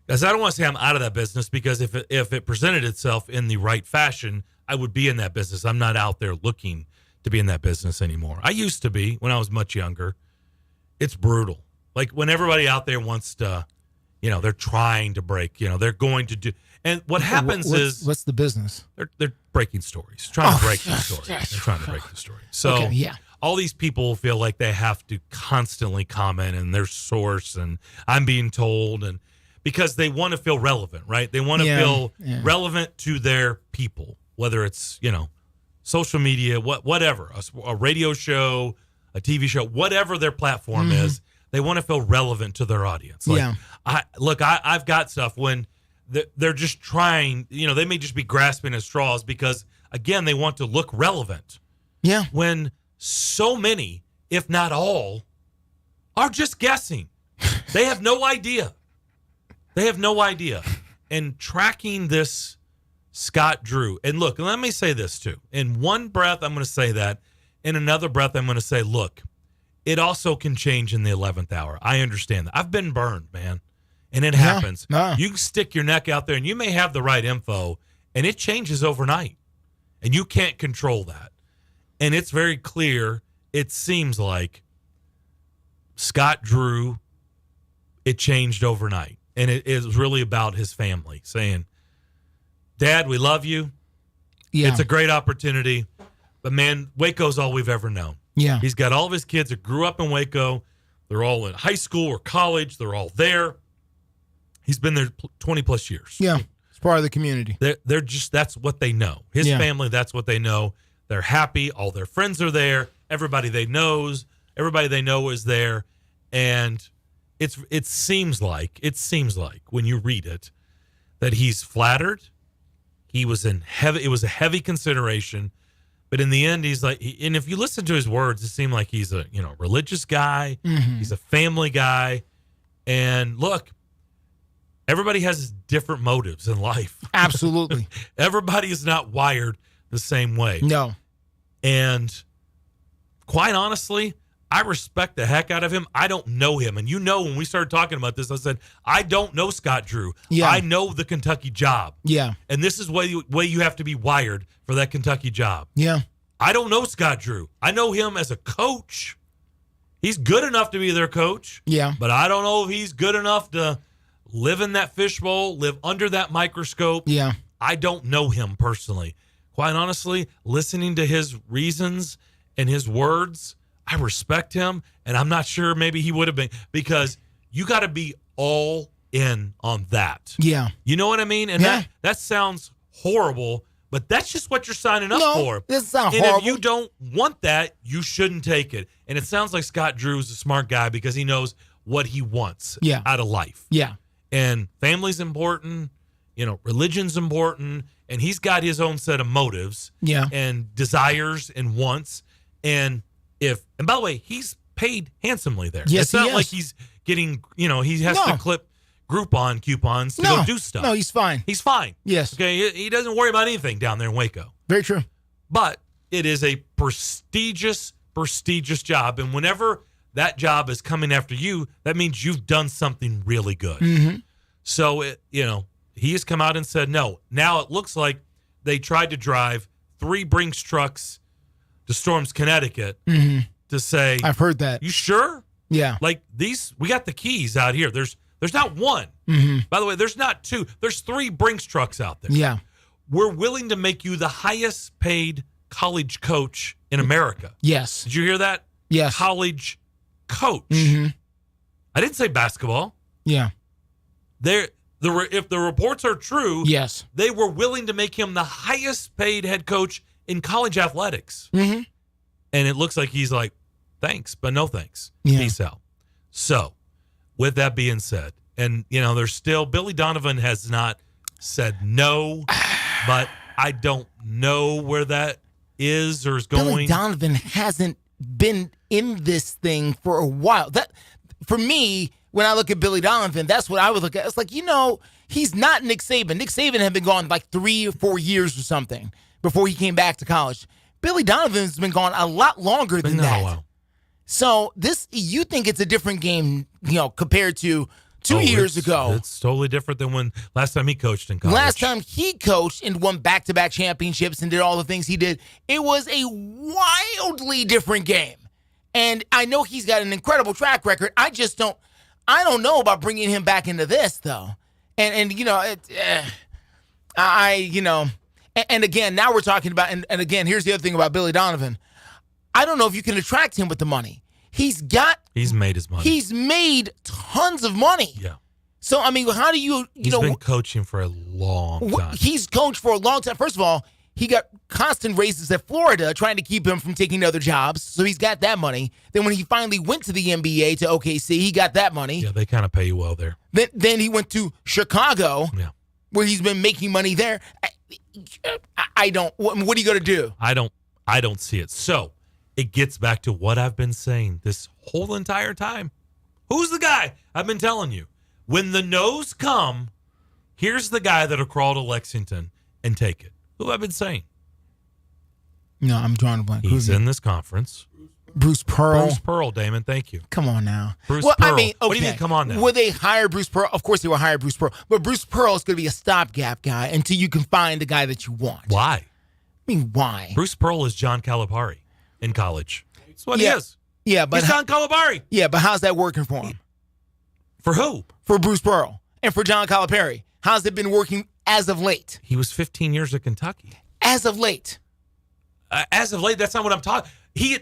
S11: because I don't want to say I'm out of that business, because if it presented itself in the right fashion, I would be in that business. I'm not out there looking to be in that business anymore. I used to be when I was much younger. It's brutal. Like when everybody out there wants to, they're trying to break, they're going to do. And what happens
S12: what's the business?
S11: They're breaking stories, trying to break the story. They're trying to break the story. So
S12: okay, yeah.
S11: All these people feel like they have to constantly comment and their source and I'm being told, and because they want to feel relevant, right? They want to feel relevant to their people, whether it's, social media, whatever, a radio show, a TV show, whatever their platform is, they want to feel relevant to their audience. Like, I've got stuff when they're just trying, they may just be grasping at straws because, again, they want to look relevant.
S12: Yeah.
S11: When so many, if not all, are just guessing. They have no idea. And tracking this Scott Drew. And look, let me say this too. In one breath, I'm going to say that. In another breath, I'm going to say, look, it also can change in the 11th hour. I understand that. I've been burned, man. And it happens. You can stick your neck out there and you may have the right info and it changes overnight. And you can't control that. And it's very clear, it seems like Scott Drew, it changed overnight. And it is really about his family saying, Dad, we love you. Yeah. It's a great opportunity. But, man, Waco's all we've ever known.
S12: Yeah.
S11: He's got all of his kids that grew up in Waco. They're all in high school or college. They're all there. He's been there 20-plus years.
S12: Yeah. It's part of the community.
S11: They're just, that's what they know. His family, that's what they know. They're happy. All their friends are there. Everybody they know is there. And it seems like when you read it that he's flattered. It was a heavy consideration, but in the end, he's like, and if you listen to his words, it seemed like he's a religious guy. Mm-hmm. He's a family guy, and look, everybody has different motives in life.
S12: Absolutely,
S11: everybody is not wired the same way.
S12: No,
S11: and quite honestly, I respect the heck out of him. I don't know him. And when we started talking about this, I said, I don't know Scott Drew. Yeah. I know the Kentucky job.
S12: Yeah.
S11: And this is way you have to be wired for that Kentucky job.
S12: Yeah.
S11: I don't know Scott Drew. I know him as a coach. He's good enough to be their coach.
S12: Yeah.
S11: But I don't know if he's good enough to live in that fishbowl, live under that microscope.
S12: Yeah.
S11: I don't know him personally. Quite honestly, listening to his reasons and his words, I respect him, and I'm not sure maybe he would have been, because you got to be all in on that.
S12: Yeah.
S11: You know what I mean? And that sounds horrible, but that's just what you're signing up for.
S12: This sounds
S11: horrible.
S12: horrible.
S11: If you don't want that, you shouldn't take it. And it sounds like Scott Drew's a smart guy because he knows what he wants
S12: Yeah.
S11: out of life.
S12: Yeah.
S11: And family's important, religion's important, and he's got his own set of motives
S12: Yeah.
S11: and desires and wants. And by the way, he's paid handsomely there.
S12: Yes,
S11: it's not
S12: he is.
S11: like he's getting, he has
S12: No.
S11: to clip Groupon coupons to go do stuff.
S12: No, he's fine.
S11: He's fine.
S12: Yes.
S11: Okay. He doesn't worry about anything down there in Waco.
S12: Very true.
S11: But it is a prestigious job. And whenever that job is coming after you, that means you've done something really good.
S12: Mm-hmm.
S11: So, he has come out and said no. Now it looks like they tried to drive 3 Brinks trucks to Storms, Connecticut to say,
S12: I've heard that.
S11: You sure?
S12: Yeah.
S11: Like we got the keys out here. There's not one. By the way, there's not 2. There's 3 Brinks trucks out there.
S12: Yeah.
S11: We're willing to make you the highest paid college coach in America.
S12: Yes.
S11: Did you hear that?
S12: Yes.
S11: College coach. I didn't say basketball.
S12: Yeah.
S11: If the reports are true,
S12: yes,
S11: they were willing to make him the highest paid head coach in college athletics.
S12: Mm-hmm.
S11: And it looks like he's like, thanks, but no thanks.
S12: Yeah.
S11: Peace out. So, with that being said, and there's still Billy Donovan has not said no, but I don't know where that is or is going.
S12: Billy Donovan hasn't been in this thing for a while. That, for me, when I look at Billy Donovan, that's what I would look at. It's like, he's not Nick Saban. Nick Saban had been gone like 3 or 4 years or something before he came back to college. Billy Donovan's been gone a lot longer than that.
S11: Wow.
S12: So you think it's a different game, compared to 2 years ago.
S11: It's totally different than when last time he coached in college.
S12: Last time he coached and won back-to-back championships and did all the things he did, it was a wildly different game. And I know he's got an incredible track record. I don't know about bringing him back into this, though. And again, now we're talking about, and again, here's the other thing about Billy Donovan. I don't know if you can attract him with the money. He's made
S11: his money.
S12: He's made tons of money.
S11: Yeah.
S12: So, I mean, how do
S11: He's been coaching for a long time.
S12: He's coached for a long time. First of all, he got constant raises at Florida trying to keep him from taking other jobs. So he's got that money. Then when he finally went to the NBA, to OKC, he got that money.
S11: Yeah, they kind of pay you well there.
S12: Then he went to Chicago, where he's been making money there. I don't. What are you going to do?
S11: I don't see it. So it gets back to what I've been saying this whole entire time. Who's the guy? I've been telling you. When the no's come, here's the guy that'll crawl to Lexington and take it. Who I've been saying?
S12: No, I'm drawing a blank.
S11: He's in this conference.
S12: Bruce Pearl.
S11: Bruce Pearl, Damon. Thank you.
S12: Come on now.
S11: Bruce
S12: Pearl.
S11: I
S12: mean, okay.
S11: What do you mean, come on now?
S12: Would they hire Bruce Pearl? Of course they will hire Bruce Pearl. But Bruce Pearl is going to be a stopgap guy until you can find the guy that you want.
S11: Why?
S12: I mean, why?
S11: Bruce Pearl is John Calipari in college. That's what he is.
S12: Yeah, but
S11: he's John Calipari.
S12: Yeah, but how's that working for him?
S11: For who?
S12: For Bruce Pearl and for John Calipari. How's it been working as of late?
S11: He was 15 years at Kentucky.
S12: As of late.
S11: As of late, that's not what I'm talking.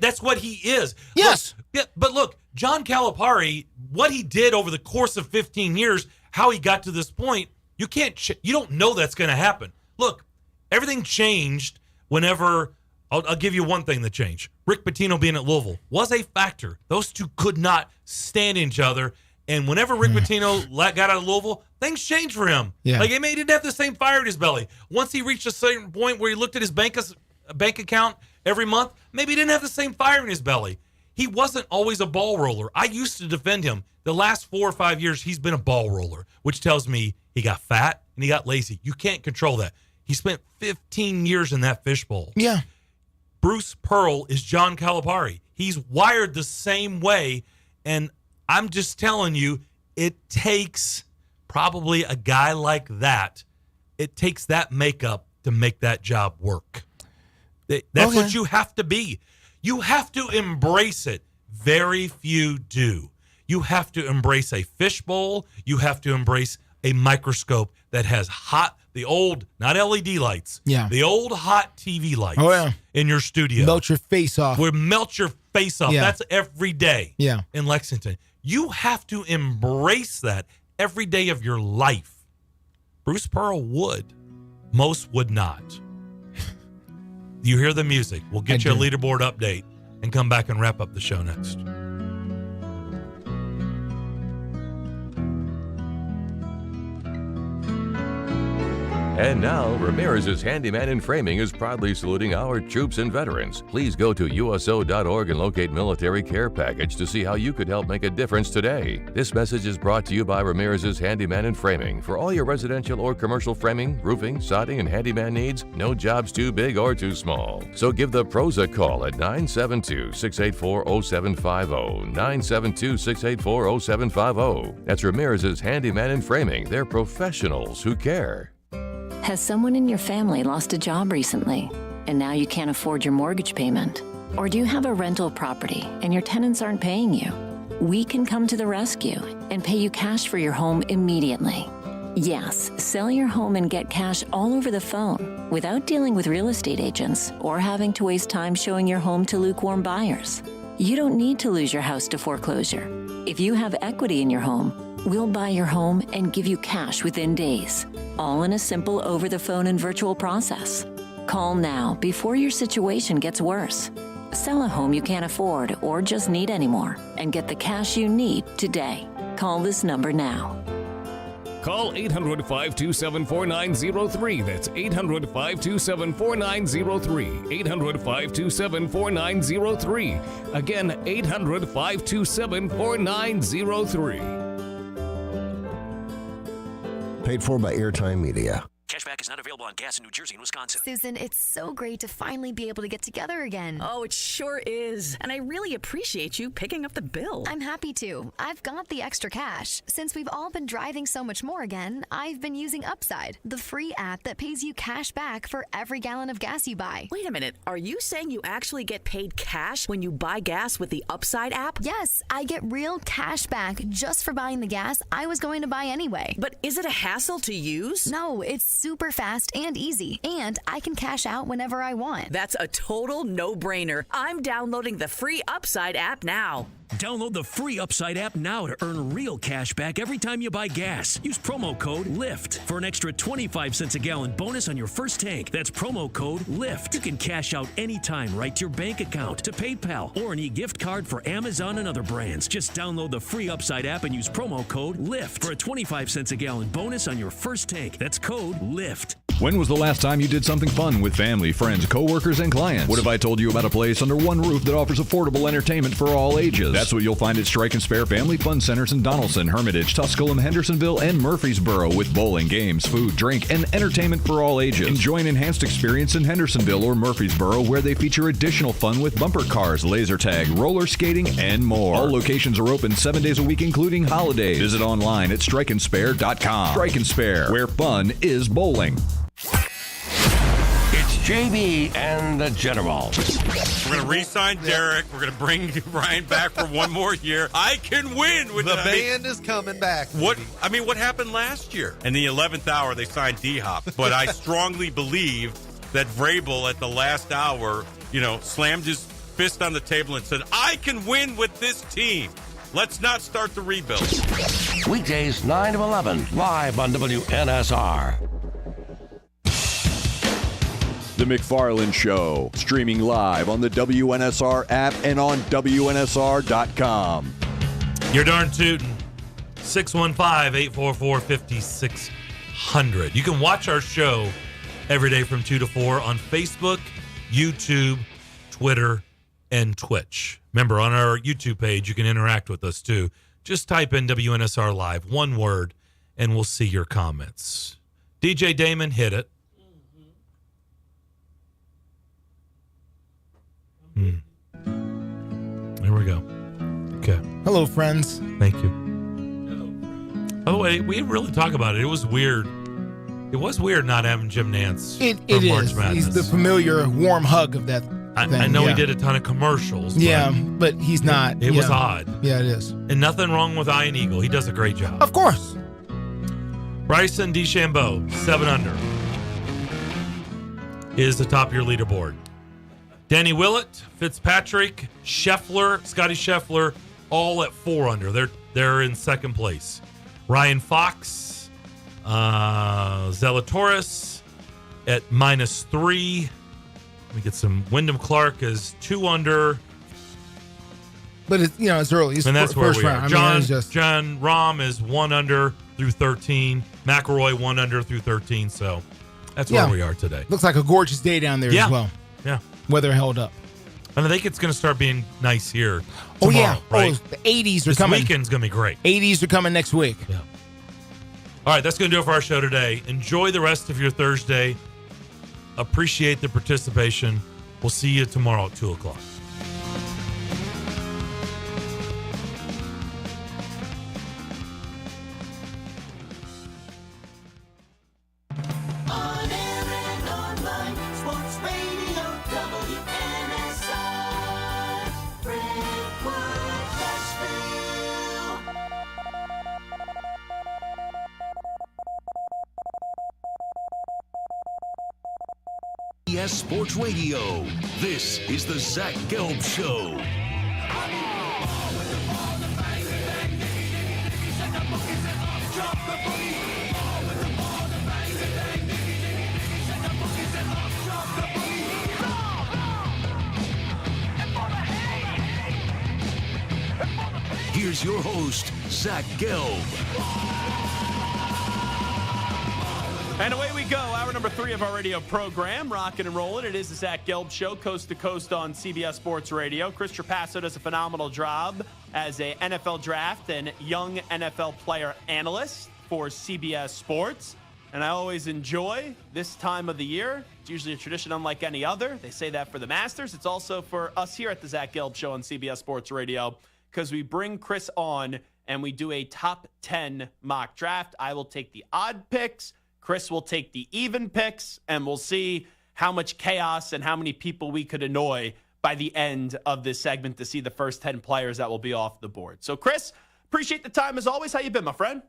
S11: That's what he is.
S12: Yes.
S11: But look, John Calipari, what he did over the course of 15 years, how he got to this point, you don't know that's going to happen. Look, everything changed whenever. I'll give you one thing that changed. Rick Pitino being at Louisville was a factor. Those two could not stand each other. And whenever Rick Pitino got out of Louisville, things changed for him.
S12: Yeah.
S11: Like, he didn't have the same fire in his belly. Once he reached a certain point where he looked at his bank account every month, maybe he didn't have the same fire in his belly. He wasn't always a ball roller. I used to defend him. The last 4 or 5 years, he's been a ball roller, which tells me he got fat and he got lazy. You can't control that. He spent 15 years in that fishbowl.
S12: Yeah.
S11: Bruce Pearl is John Calipari. He's wired the same way, and I'm just telling you, it takes probably a guy like that. It takes that makeup to make that job work. That's what you have to be. You have to embrace it. Very few do. You have to embrace a fishbowl. You have to embrace a microscope that has the old, not LED lights, the old hot TV lights in your studio.
S12: Melt your face off.
S11: Melt your face off.
S12: Yeah.
S11: That's every day in Lexington. You have to embrace that every day of your life. Bruce Pearl would. Most would not. You hear the music. We'll get you a leaderboard update and come back and wrap up the show next.
S27: And now, Ramirez's Handyman and Framing is proudly saluting our troops and veterans. Please go to USO.org and locate Military Care Package to see how you could help make a difference today. This message is brought to you by Ramirez's Handyman and Framing. For all your residential or commercial framing, roofing, sodding, and handyman needs, no job's too big or too small. So give the pros a call at 972-684-0750. 972-684-0750. That's Ramirez's Handyman and Framing. They're professionals who care.
S1: Has someone in your family lost a job recently, and now you can't afford your mortgage payment? Or do you have a rental property and your tenants aren't paying you? We can come to the rescue and pay you cash for your home immediately. Yes, sell your home and get cash all over the phone without dealing with real estate agents or having to waste time showing your home to lukewarm buyers. You don't need to lose your house to foreclosure. If you have equity in your home, we'll buy your home and give you cash within days, all in a simple over-the-phone and virtual process. Call now before your situation gets worse. Sell a home you can't afford or just need anymore and get the cash you need today. Call this number now.
S2: Call 800-527-4903. That's 800-527-4903. 800-527-4903. Again, 800-527-4903.
S3: Paid for by Airtime Media.
S4: Cashback is not available on gas in New Jersey and Wisconsin.
S5: Susan, it's so great to finally be able to get together again.
S6: Oh, it sure is. And I really appreciate you picking up the bill.
S5: I'm happy to. I've got the extra cash. Since we've all been driving so much more again, I've been using Upside, the free app that pays you cash back for every gallon of gas you buy.
S6: Wait a minute. Are you saying you actually get paid cash when you buy gas with the Upside app?
S5: Yes, I get real cash back just for buying the gas I was going to buy anyway.
S6: But is it a hassle to use?
S5: No, it's super fast and easy, and I can cash out whenever I want.
S6: That's a total no-brainer. I'm downloading the free Upside app now.
S4: Download the free Upside app now to earn real cash back every time you buy gas. Use promo code LIFT for an extra 25 cents a gallon bonus on your first tank. That's promo code LIFT. You can cash out anytime right to your bank account, to PayPal, or an e-gift card for Amazon and other brands. Just download the free Upside app and use promo code LIFT for a 25 cents a gallon bonus on your first tank. That's code LIFT.
S7: When was the last time you did something fun with family, friends, coworkers, and clients? What if I told you about a place under one roof that offers affordable entertainment for all ages? That's what you'll find at Strike and Spare Family Fun Centers in Donaldson, Hermitage, Tusculum, Hendersonville, and Murfreesboro, with bowling, games, food, drink, and entertainment for all ages. Enjoy an enhanced experience in Hendersonville or Murfreesboro, where they feature additional fun with bumper cars, laser tag, roller skating, and more. All locations are open 7 days a week, including holidays. Visit online at strikeandspare.com. Strike and Spare, where fun is bowling.
S8: It's JB and the General.
S11: We're going to re-sign Derek. We're going to bring Ryan back for one more year. I can win with
S29: the band is coming back.
S11: What happened last year? In the 11th hour, they signed D-Hop. But I strongly believe that Vrabel at the last hour, slammed his fist on the table and said, I can win with this team. Let's not start the rebuild.
S8: Weekdays 9 to 11, live on WNSR.
S17: The McFarland Show, streaming live on the WNSR app and on WNSR.com.
S11: You're darn tootin'. 615-844-5600. You can watch our show every day from 2 to 4 on Facebook, YouTube, Twitter, and Twitch. Remember, on our YouTube page, you can interact with us, too. Just type in WNSR Live, one word, and we'll see your comments. DJ Damon, hit it. There we go. Okay.
S12: Hello, friends.
S11: Thank you. By the way, we didn't really talk about it. It was weird. It was weird not having Jim Nance.
S12: It
S11: March
S12: is.
S11: Madness.
S12: He's the familiar warm hug of that thing.
S11: I know he did a ton of commercials.
S12: But he's not.
S11: It was odd.
S12: Yeah, it is.
S11: And nothing wrong with Ian Eagle. He does a great job.
S12: Of course.
S11: Bryson DeChambeau, 7 under, is the top of your leaderboard. Danny Willett, Fitzpatrick, Scheffler, Scotty Scheffler, all at 4 under. They're in second place. Ryan Fox, Zalatoris at -3. We get some. Wyndham Clark is 2 under.
S12: But it's early. It's
S11: and that's where
S12: first
S11: we
S12: round.
S11: are. John Rahm is 1 under through 13. McElroy 1 under through 13. So That's where we are today.
S12: Looks like a gorgeous day down there as well.
S11: Yeah.
S12: Weather held up.
S11: And I think it's going to start being nice here tomorrow, right?
S12: The 80s are
S11: this
S12: coming.
S11: This weekend's going to be great.
S12: 80s are coming next week.
S11: Yeah. All right, that's going to do it for our show today. Enjoy the rest of your Thursday. Appreciate the participation. We'll see you tomorrow at 2 o'clock.
S9: CBS Sports Radio. This is the Zach Gelb Show. Here's your host, Zach Gelb.
S10: And away we go. Hour number 3 of our radio program, rocking and rolling. It is the Zach Gelb Show, coast to coast on CBS Sports Radio. Chris Trapasso does a phenomenal job as a NFL draft and young NFL player analyst for CBS Sports. And I always enjoy this time of the year. It's usually a tradition unlike any other. They say that for the Masters. It's also for us here at the Zach Gelb Show on CBS Sports Radio, because we bring Chris on and we do a top 10 mock draft. I will take the odd picks. Chris will take the even picks, and we'll see how much chaos and how many people we could annoy by the end of this segment to see the first 10 players that will be off the board. So, Chris, appreciate the time as always. How you been, my friend?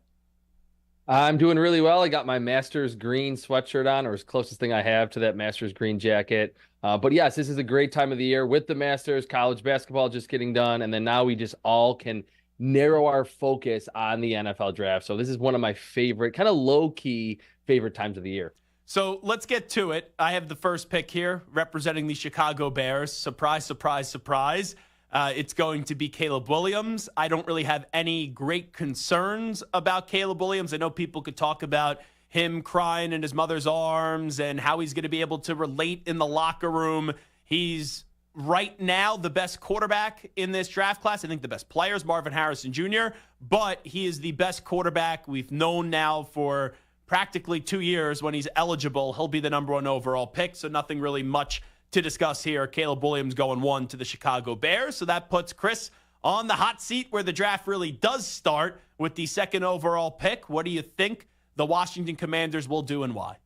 S13: I'm doing really well. I got my Masters green sweatshirt on, or as closest thing I have to that Masters green jacket. But yes, this is a great time of the year with the Masters, college basketball just getting done, and then now we just all can narrow our focus on the NFL draft. So this is one of my favorite, kind of low-key favorite times of the year.
S10: So let's get to it. I have the first pick here representing the Chicago Bears. Surprise, surprise, surprise. It's going to be Caleb Williams. I don't really have any great concerns about Caleb Williams. I know people could talk about him crying in his mother's arms and how he's going to be able to relate in the locker room. He's right now the best quarterback in this draft class. I think the best player is Marvin Harrison Jr., but he is the best quarterback we've known now for practically 2 years. When he's eligible, he'll be the number 1 overall pick, so nothing really much to discuss here. Caleb Williams going 1 to the Chicago Bears, so that puts Chris on the hot seat where the draft really does start with the 2nd overall pick. What do you think the Washington Commanders will do and why?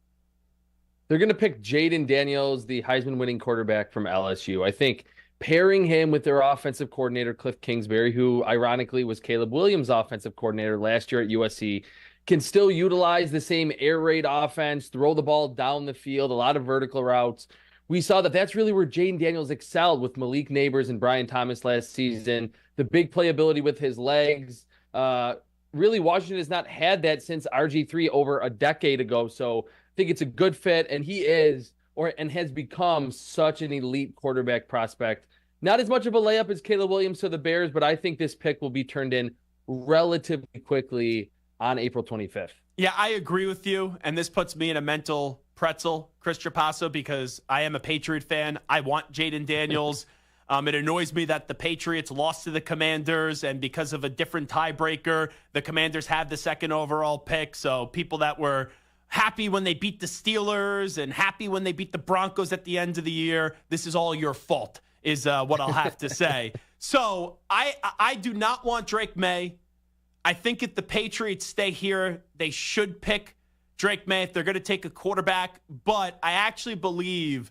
S13: They're going to pick Jaden Daniels, the Heisman-winning quarterback from LSU. I think pairing him with their offensive coordinator, Cliff Kingsbury, who ironically was Caleb Williams' offensive coordinator last year at USC, can still utilize the same air raid offense, throw the ball down the field, a lot of vertical routes. We saw that that's really where Jaden Daniels excelled with Malik Neighbors and Brian Thomas last season. The big playability with his legs. Really, Washington has not had that since RG3 over a decade ago. So I think it's a good fit, and he is and has become such an elite quarterback prospect. Not as much of a layup as Caleb Williams to the Bears, but I think this pick will be turned in relatively quickly on April 25th.
S10: Yeah, I agree with you, and this puts me in a mental pretzel, Chris Trapasso, because I am a Patriot fan. I want Jaden Daniels. It annoys me that the Patriots lost to the Commanders, and because of a different tiebreaker, the Commanders have the 2nd overall pick. So people that were happy when they beat the Steelers and happy when they beat the Broncos at the end of the year, this is all your fault, is what I'll have to say. So I do not want Drake May. I think if the Patriots stay here, they should pick Drake May if they're going to take a quarterback. But I actually believe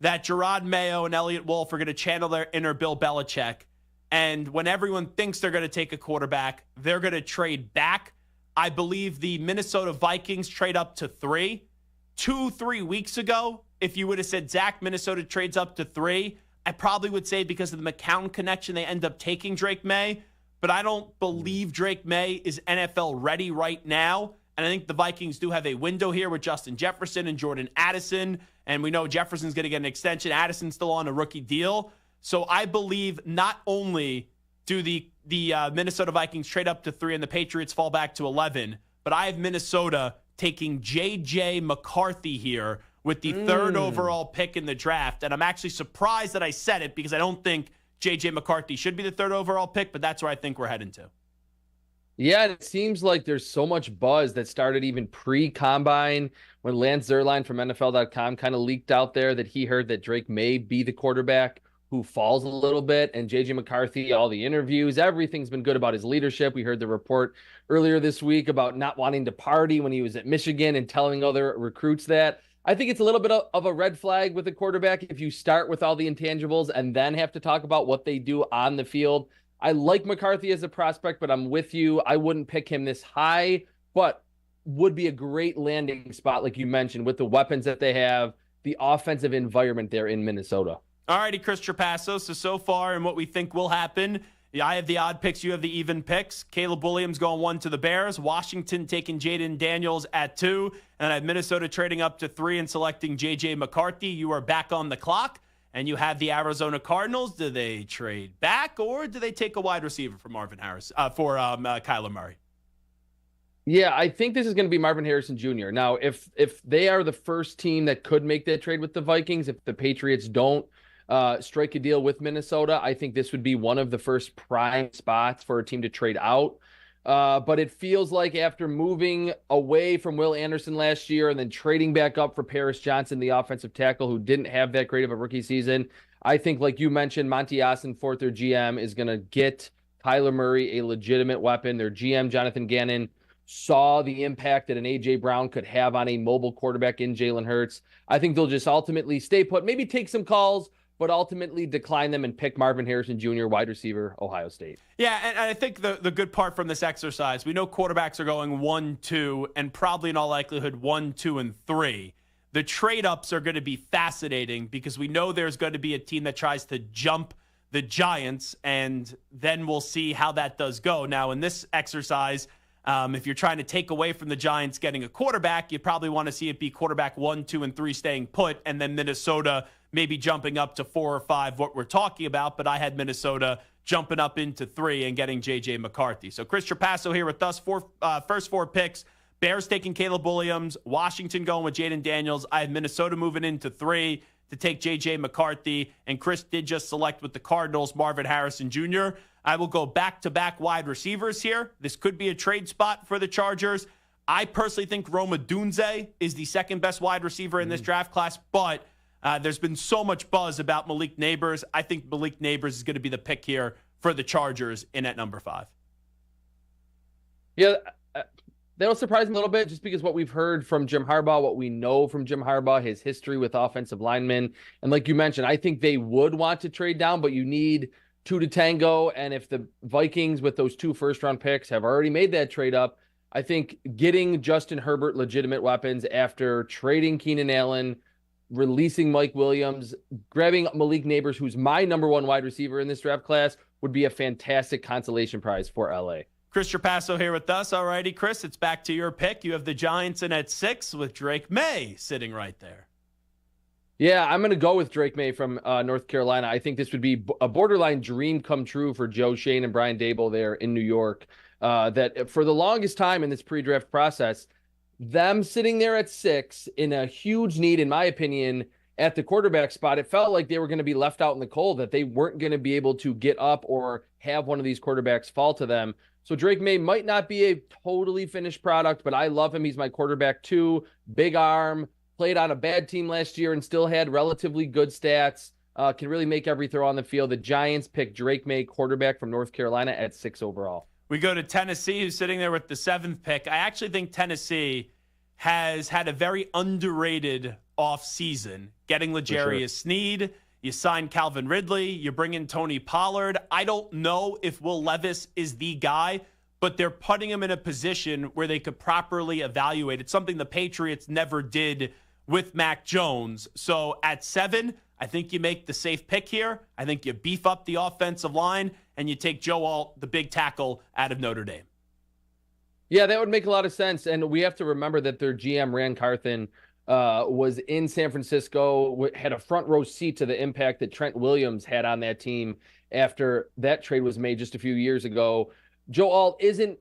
S10: that Gerard Mayo and Elliott Wolf are going to channel their inner Bill Belichick. And when everyone thinks they're going to take a quarterback, they're going to trade back. I believe the Minnesota Vikings trade up to 3. 2-3 weeks ago, if you would have said, Zach, Minnesota trades up to 3, I probably would say because of the McCown connection, they end up taking Drake May. But I don't believe Drake May is NFL ready right now. And I think the Vikings do have a window here with Justin Jefferson and Jordan Addison. And we know Jefferson's going to get an extension. Addison's still on a rookie deal. So I believe not only do the Minnesota Vikings trade up to 3 and the Patriots fall back to 11, but I have Minnesota taking J.J. McCarthy here with the third overall pick in the draft. And I'm actually surprised that I said it because I don't think J.J. McCarthy should be the third overall pick, but that's where I think we're heading to.
S13: Yeah, it seems like there's so much buzz that started even pre-combine when Lance Zierlein from NFL.com kind of leaked out there that he heard that Drake may be the quarterback who falls a little bit. And J.J. McCarthy, all the interviews, everything's been good about his leadership. We heard the report earlier this week about not wanting to party when he was at Michigan and telling other recruits that. I think it's a little bit of a red flag with a quarterback if you start with all the intangibles and then have to talk about what they do on the field. I like McCarthy as a prospect, but I'm with you. I wouldn't pick him this high, but would be a great landing spot, like you mentioned, with the weapons that they have, the offensive environment there in Minnesota.
S10: All righty, Chris Trapasso. So far and what we think will happen, I have the odd picks, you have the even picks. Caleb Williams going 1 to the Bears. Washington taking Jaden Daniels at 2. And I have Minnesota trading up to 3 and selecting J.J. McCarthy. You are back on the clock. And you have the Arizona Cardinals. Do they trade back or do they take a wide receiver for Marvin Harris for Kyler Murray?
S13: Yeah, I think this is going to be Marvin Harrison Jr. Now, if they are the first team that could make that trade with the Vikings, if the Patriots don't strike a deal with Minnesota, I think this would be one of the first prime spots for a team to trade out. But it feels like after moving away from Will Anderson last year and then trading back up for Paris Johnson, the offensive tackle who didn't have that great of a rookie season, I think, like you mentioned, Monty Ossenfort, their GM, is going to get Kyler Murray a legitimate weapon. Their GM, Jonathan Gannon, saw the impact that an A.J. Brown could have on a mobile quarterback in Jalen Hurts. I think they'll just ultimately stay put, maybe take some calls, but ultimately decline them and pick Marvin Harrison Jr., wide receiver, Ohio State.
S10: Yeah, and I think the good part from this exercise, we know quarterbacks are going 1, 2, and probably in all likelihood 1, 2, and 3. The trade-ups are going to be fascinating because we know there's going to be a team that tries to jump the Giants, and then we'll see how that does go. Now, in this exercise, if you're trying to take away from the Giants getting a quarterback, you probably want to see it be quarterback 1, 2, and 3 staying put, and then Minnesota maybe jumping up to 4 or 5, what we're talking about. But I had Minnesota jumping up into 3 and getting J.J. McCarthy. So Chris Trapasso here with us. First 4 picks. Bears taking Caleb Williams. Washington going with Jaden Daniels. I have Minnesota moving into 3 to take J.J. McCarthy. And Chris did just select with the Cardinals, Marvin Harrison Jr. I will go back-to-back wide receivers here. This could be a trade spot for the Chargers. I personally think Roma Dunze is the second best wide receiver in this draft class, but there's been so much buzz about Malik Neighbors. I think Malik Neighbors is going to be the pick here for the Chargers in at number 5.
S13: Yeah, that'll surprise me a little bit just because what we've heard from Jim Harbaugh, what we know from Jim Harbaugh, his history with offensive linemen. And like you mentioned, I think they would want to trade down, but you need 2 to tango. And if the Vikings with those 2 first-round picks have already made that trade up, I think getting Justin Herbert legitimate weapons after trading Keenan Allen, releasing Mike Williams, grabbing Malik Neighbors, who's my number 1 wide receiver in this draft class, would be a fantastic consolation prize for LA.
S10: Chris Trapasso here with us. All righty, Chris, it's back to your pick. You have the Giants in at 6 with Drake May sitting right there.
S13: Yeah, I'm going to go with Drake May from North Carolina. I think this would be a borderline dream come true for Joe Schoen and Brian Daboll there in New York. That for the longest time in this pre-draft process, them sitting there at 6 in a huge need, in my opinion, at the quarterback spot, it felt like they were going to be left out in the cold, that they weren't going to be able to get up or have one of these quarterbacks fall to them. So Drake May might not be a totally finished product, but I love him. He's my quarterback 2, big arm, played on a bad team last year and still had relatively good stats, can really make every throw on the field. The Giants pick Drake May, quarterback from North Carolina, at 6 overall.
S10: We go to Tennessee, who's sitting there with the 7th pick. I actually think Tennessee has had a very underrated offseason, getting L'Jarius Sneed. You sign Calvin Ridley. You bring in Tony Pollard. I don't know if Will Levis is the guy, but they're putting him in a position where they could properly evaluate. It's something the Patriots never did with Mac Jones. So at 7, I think you make the safe pick here. I think you beef up the offensive line, and you take Joe Alt, the big tackle, out of Notre Dame.
S13: Yeah, that would make a lot of sense. And we have to remember that their GM, Rand Carthen, was in San Francisco, had a front row seat to the impact that Trent Williams had on that team after that trade was made just a few years ago. Joe Alt isn't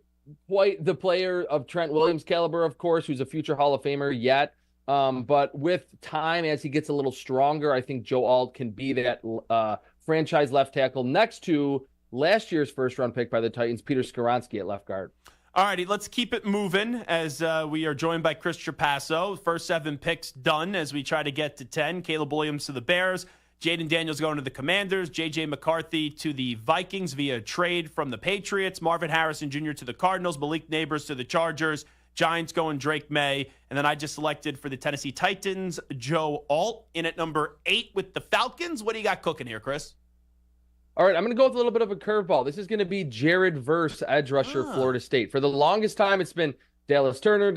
S13: quite the player of Trent Williams caliber, of course, who's a future Hall of Famer yet. But with time, as he gets a little stronger, I think Joe Alt can be that franchise left tackle next to last year's first-round pick by the Titans, Peter Skoronski at left guard.
S10: All righty, let's keep it moving as we are joined by Chris Trapasso. First 7 picks done as we try to get to 10. Caleb Williams to the Bears. Jaden Daniels going to the Commanders. J.J. McCarthy to the Vikings via trade from the Patriots. Marvin Harrison Jr. to the Cardinals. Malik Neighbors to the Chargers. Giants going Drake May. And then I just selected for the Tennessee Titans, Joe Alt in at number 8 with the Falcons. What do you got cooking here, Chris?
S13: All right, I'm going to go with a little bit of a curveball. This is going to be Jared Verse, edge rusher, Florida State. For the longest time, it's been Dallas Turner.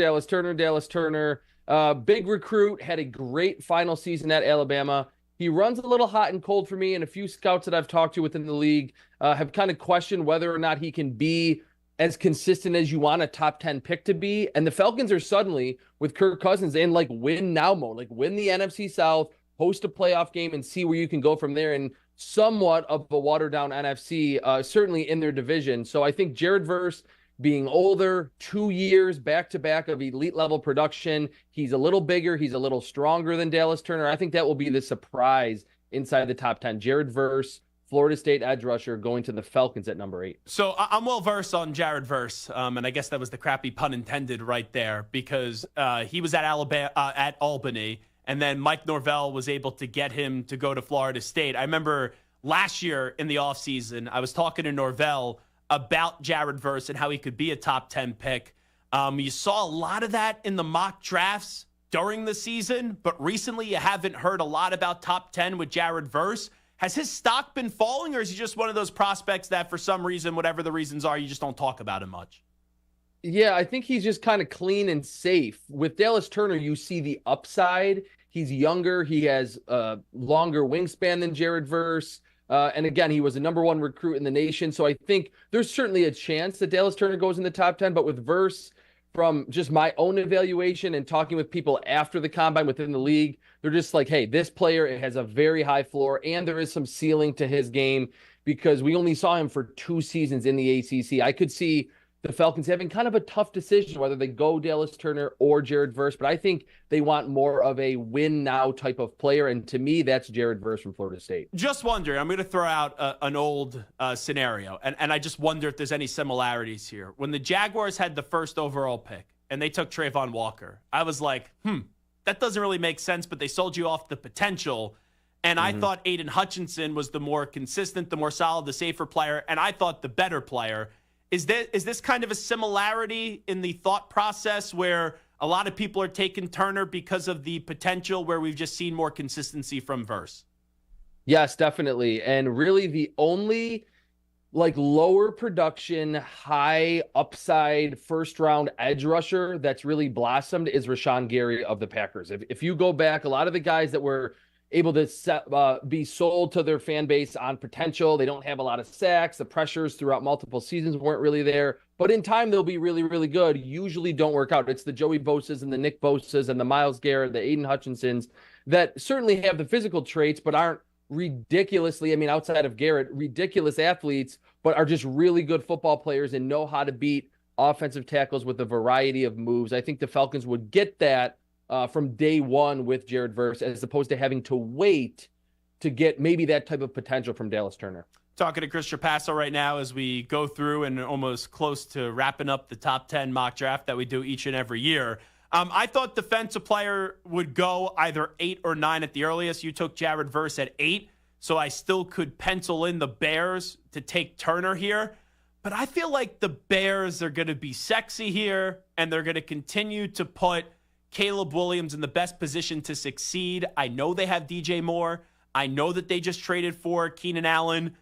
S13: Big recruit, had a great final season at Alabama. He runs a little hot and cold for me, and a few scouts that I've talked to within the league have kind of questioned whether or not he can be as consistent as you want a top 10 pick to be. And the Falcons are suddenly, with Kirk Cousins, in like win now mode, like win the NFC South, host a playoff game, and see where you can go from there. And somewhat of a watered-down NFC, certainly in their division. So I think Jared Verse, being older, 2 years back-to-back of elite-level production, he's a little bigger, he's a little stronger than Dallas Turner. I think that will be the surprise inside the top 10. Jared Verse, Florida State edge rusher, going to the Falcons at number 8.
S10: So I'm well-versed on Jared Verse, and I guess that was the crappy pun intended right there, because he was at Albany, and then Mike Norvell was able to get him to go to Florida State. I remember last year in the offseason, I was talking to Norvell about Jared Verse and how he could be a top 10 pick. You saw a lot of that in the mock drafts during the season, but recently you haven't heard a lot about top 10 with Jared Verse. Has his stock been falling, or is he just one of those prospects that for some reason, whatever the reasons are, you just don't talk about him much?
S13: Yeah, I think he's just kind of clean and safe. With Dallas Turner, you see the upside. He's younger. He has a longer wingspan than Jared Verse. And again, he was the number 1 recruit in the nation. So I think there's certainly a chance that Dallas Turner goes in the top 10. But with Verse, from just my own evaluation and talking with people after the combine within the league, they're just like, hey, this player has a very high floor and there is some ceiling to his game, because we only saw him for 2 seasons in the ACC. I could see the Falcons having kind of a tough decision whether they go Dallas Turner or Jared Verse, but I think they want more of a win now type of player, and to me, that's Jared Verse from Florida State.
S10: Just wondering, I'm going to throw out an old scenario, and I just wonder if there's any similarities here. When the Jaguars had the first overall pick and they took Trayvon Walker, I was like, that doesn't really make sense, but they sold you off the potential. And I thought Aiden Hutchinson was the more consistent, the more solid, the safer player, and I thought the better player. Is this kind of a similarity in the thought process where a lot of people are taking Turner because of the potential, where we've just seen more consistency from Verse?
S13: Yes, definitely. And really the only lower production, high upside first round edge rusher that's really blossomed is Rashawn Gary of the Packers. If you go back, a lot of the guys that were able to be sold to their fan base on potential, they don't have a lot of sacks. The pressures throughout multiple seasons weren't really there. But in time, they'll be really, really good. Usually don't work out. It's the Joey Bosa's and the Nick Bosa's and the Myles Garrett, the Aiden Hutchinsons that certainly have the physical traits, but aren't ridiculously, outside of Garrett, ridiculous athletes, but are just really good football players and know how to beat offensive tackles with a variety of moves. I think the Falcons would get that from day one with Jared Verse, as opposed to having to wait to get maybe that type of potential from Dallas Turner.
S10: Talking to Chris Trapasso right now as we go through and almost close to wrapping up the top 10 mock draft that we do each and every year. I thought defensive player would go either 8 or 9 at the earliest. You took Jared Verse at 8, so I still could pencil in the Bears to take Turner here. But I feel like the Bears are going to be sexy here, and they're going to continue to put Caleb Williams in the best position to succeed. I know they have DJ Moore. I know that they just traded for Keenan Allen.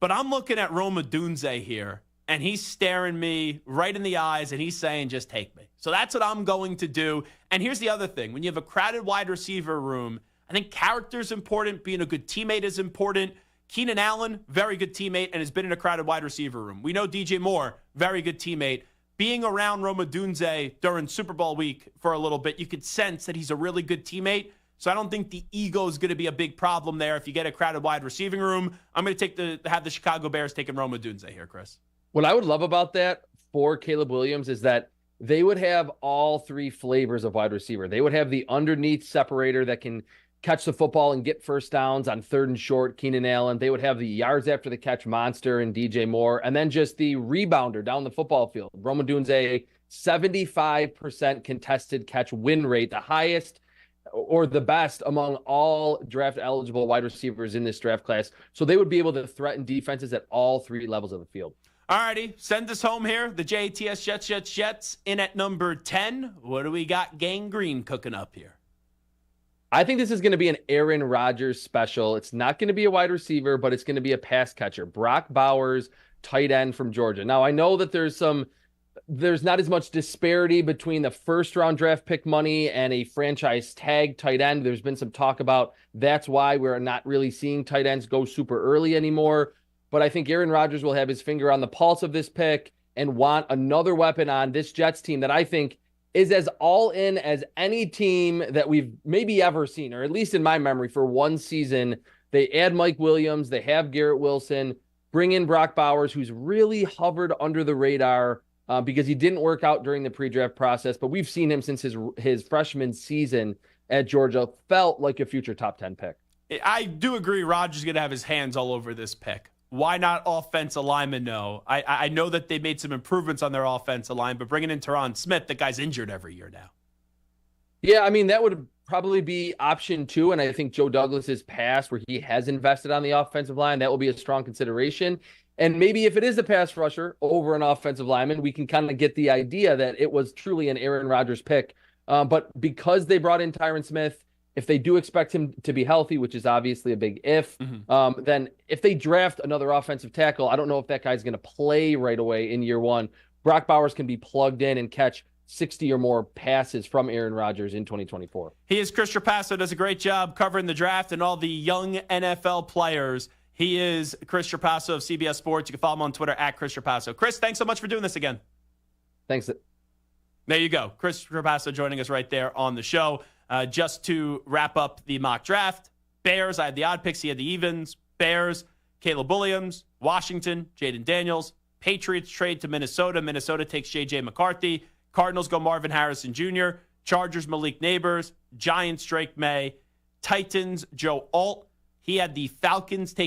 S10: But I'm looking at Rome Odunze here, and he's staring me right in the eyes, and he's saying, just take me. So that's what I'm going to do. And here's the other thing. When you have a crowded wide receiver room, I think character is important. Being a good teammate is important. Keenan Allen, very good teammate, and has been in a crowded wide receiver room. We know DJ Moore, very good teammate. Being around Rome Odunze during Super Bowl week for a little bit, you could sense that he's a really good teammate. So I don't think the ego is going to be a big problem there if you get a crowded wide receiving room. I'm going to have the Chicago Bears taking Rome Odunze here, Chris.
S13: What I would love about that for Caleb Williams is that they would have all three flavors of wide receiver. They would have the underneath separator that can catch the football and get first downs on 3rd and short, Keenan Allen. They would have the yards after the catch monster and DJ Moore, and then just the rebounder down the football field. Rome Odunze, 75% contested catch win rate, the highest or the best among all draft eligible wide receivers in this draft class. So they would be able to threaten defenses at all three levels of the field.
S10: All righty, send us home here. The JATS Jets in at number 10. What do we got gangrene cooking up here?
S13: I think this is going to be an Aaron Rodgers special. It's not going to be a wide receiver, but it's going to be a pass catcher. Brock Bowers, tight end from Georgia. Now, I know that there's not as much disparity between the first-round draft pick money and a franchise tag tight end. There's been some talk about that's why we're not really seeing tight ends go super early anymore. But I think Aaron Rodgers will have his finger on the pulse of this pick and want another weapon on this Jets team that I think is as all in as any team that we've maybe ever seen, or at least in my memory, for one season. They add Mike Williams. They have Garrett Wilson. Bring in Brock Bowers, who's really hovered under the radar because he didn't work out during the pre-draft process. But we've seen him since his freshman season at Georgia. Felt like a future top 10 pick.
S10: I do agree Rodgers is going to have his hands all over this pick. Why not offensive lineman? No. I know that they made some improvements on their offensive line, but bringing in Tyron Smith, the guy's injured every year now.
S13: Yeah, I mean, that would probably be option 2, and I think Joe Douglas's pass where he has invested on the offensive line, that will be a strong consideration. And maybe if it is a pass rusher over an offensive lineman, we can kind of get the idea that it was truly an Aaron Rodgers pick. But because they brought in Tyron Smith, if they do expect him to be healthy, which is obviously a big if, then if they draft another offensive tackle, I don't know if that guy's going to play right away in year one. Brock Bowers can be plugged in and catch 60 or more passes from Aaron Rodgers in 2024.
S10: He is Chris Trapasso, does a great job covering the draft and all the young NFL players. He is Chris Trapasso of CBS Sports. You can follow him on Twitter at Chris Trapasso. Chris, thanks so much for doing this again.
S13: Thanks.
S10: There you go. Chris Trapasso joining us right there on the show. Just to wrap up the mock draft, Bears, I had the odd picks, he had the evens. Bears, Caleb Williams, Washington, Jaden Daniels. Patriots trade to Minnesota. Minnesota takes J.J. McCarthy. Cardinals go Marvin Harrison Jr. Chargers, Malik Neighbors. Giants, Drake May. Titans, Joe Alt. He had the Falcons taking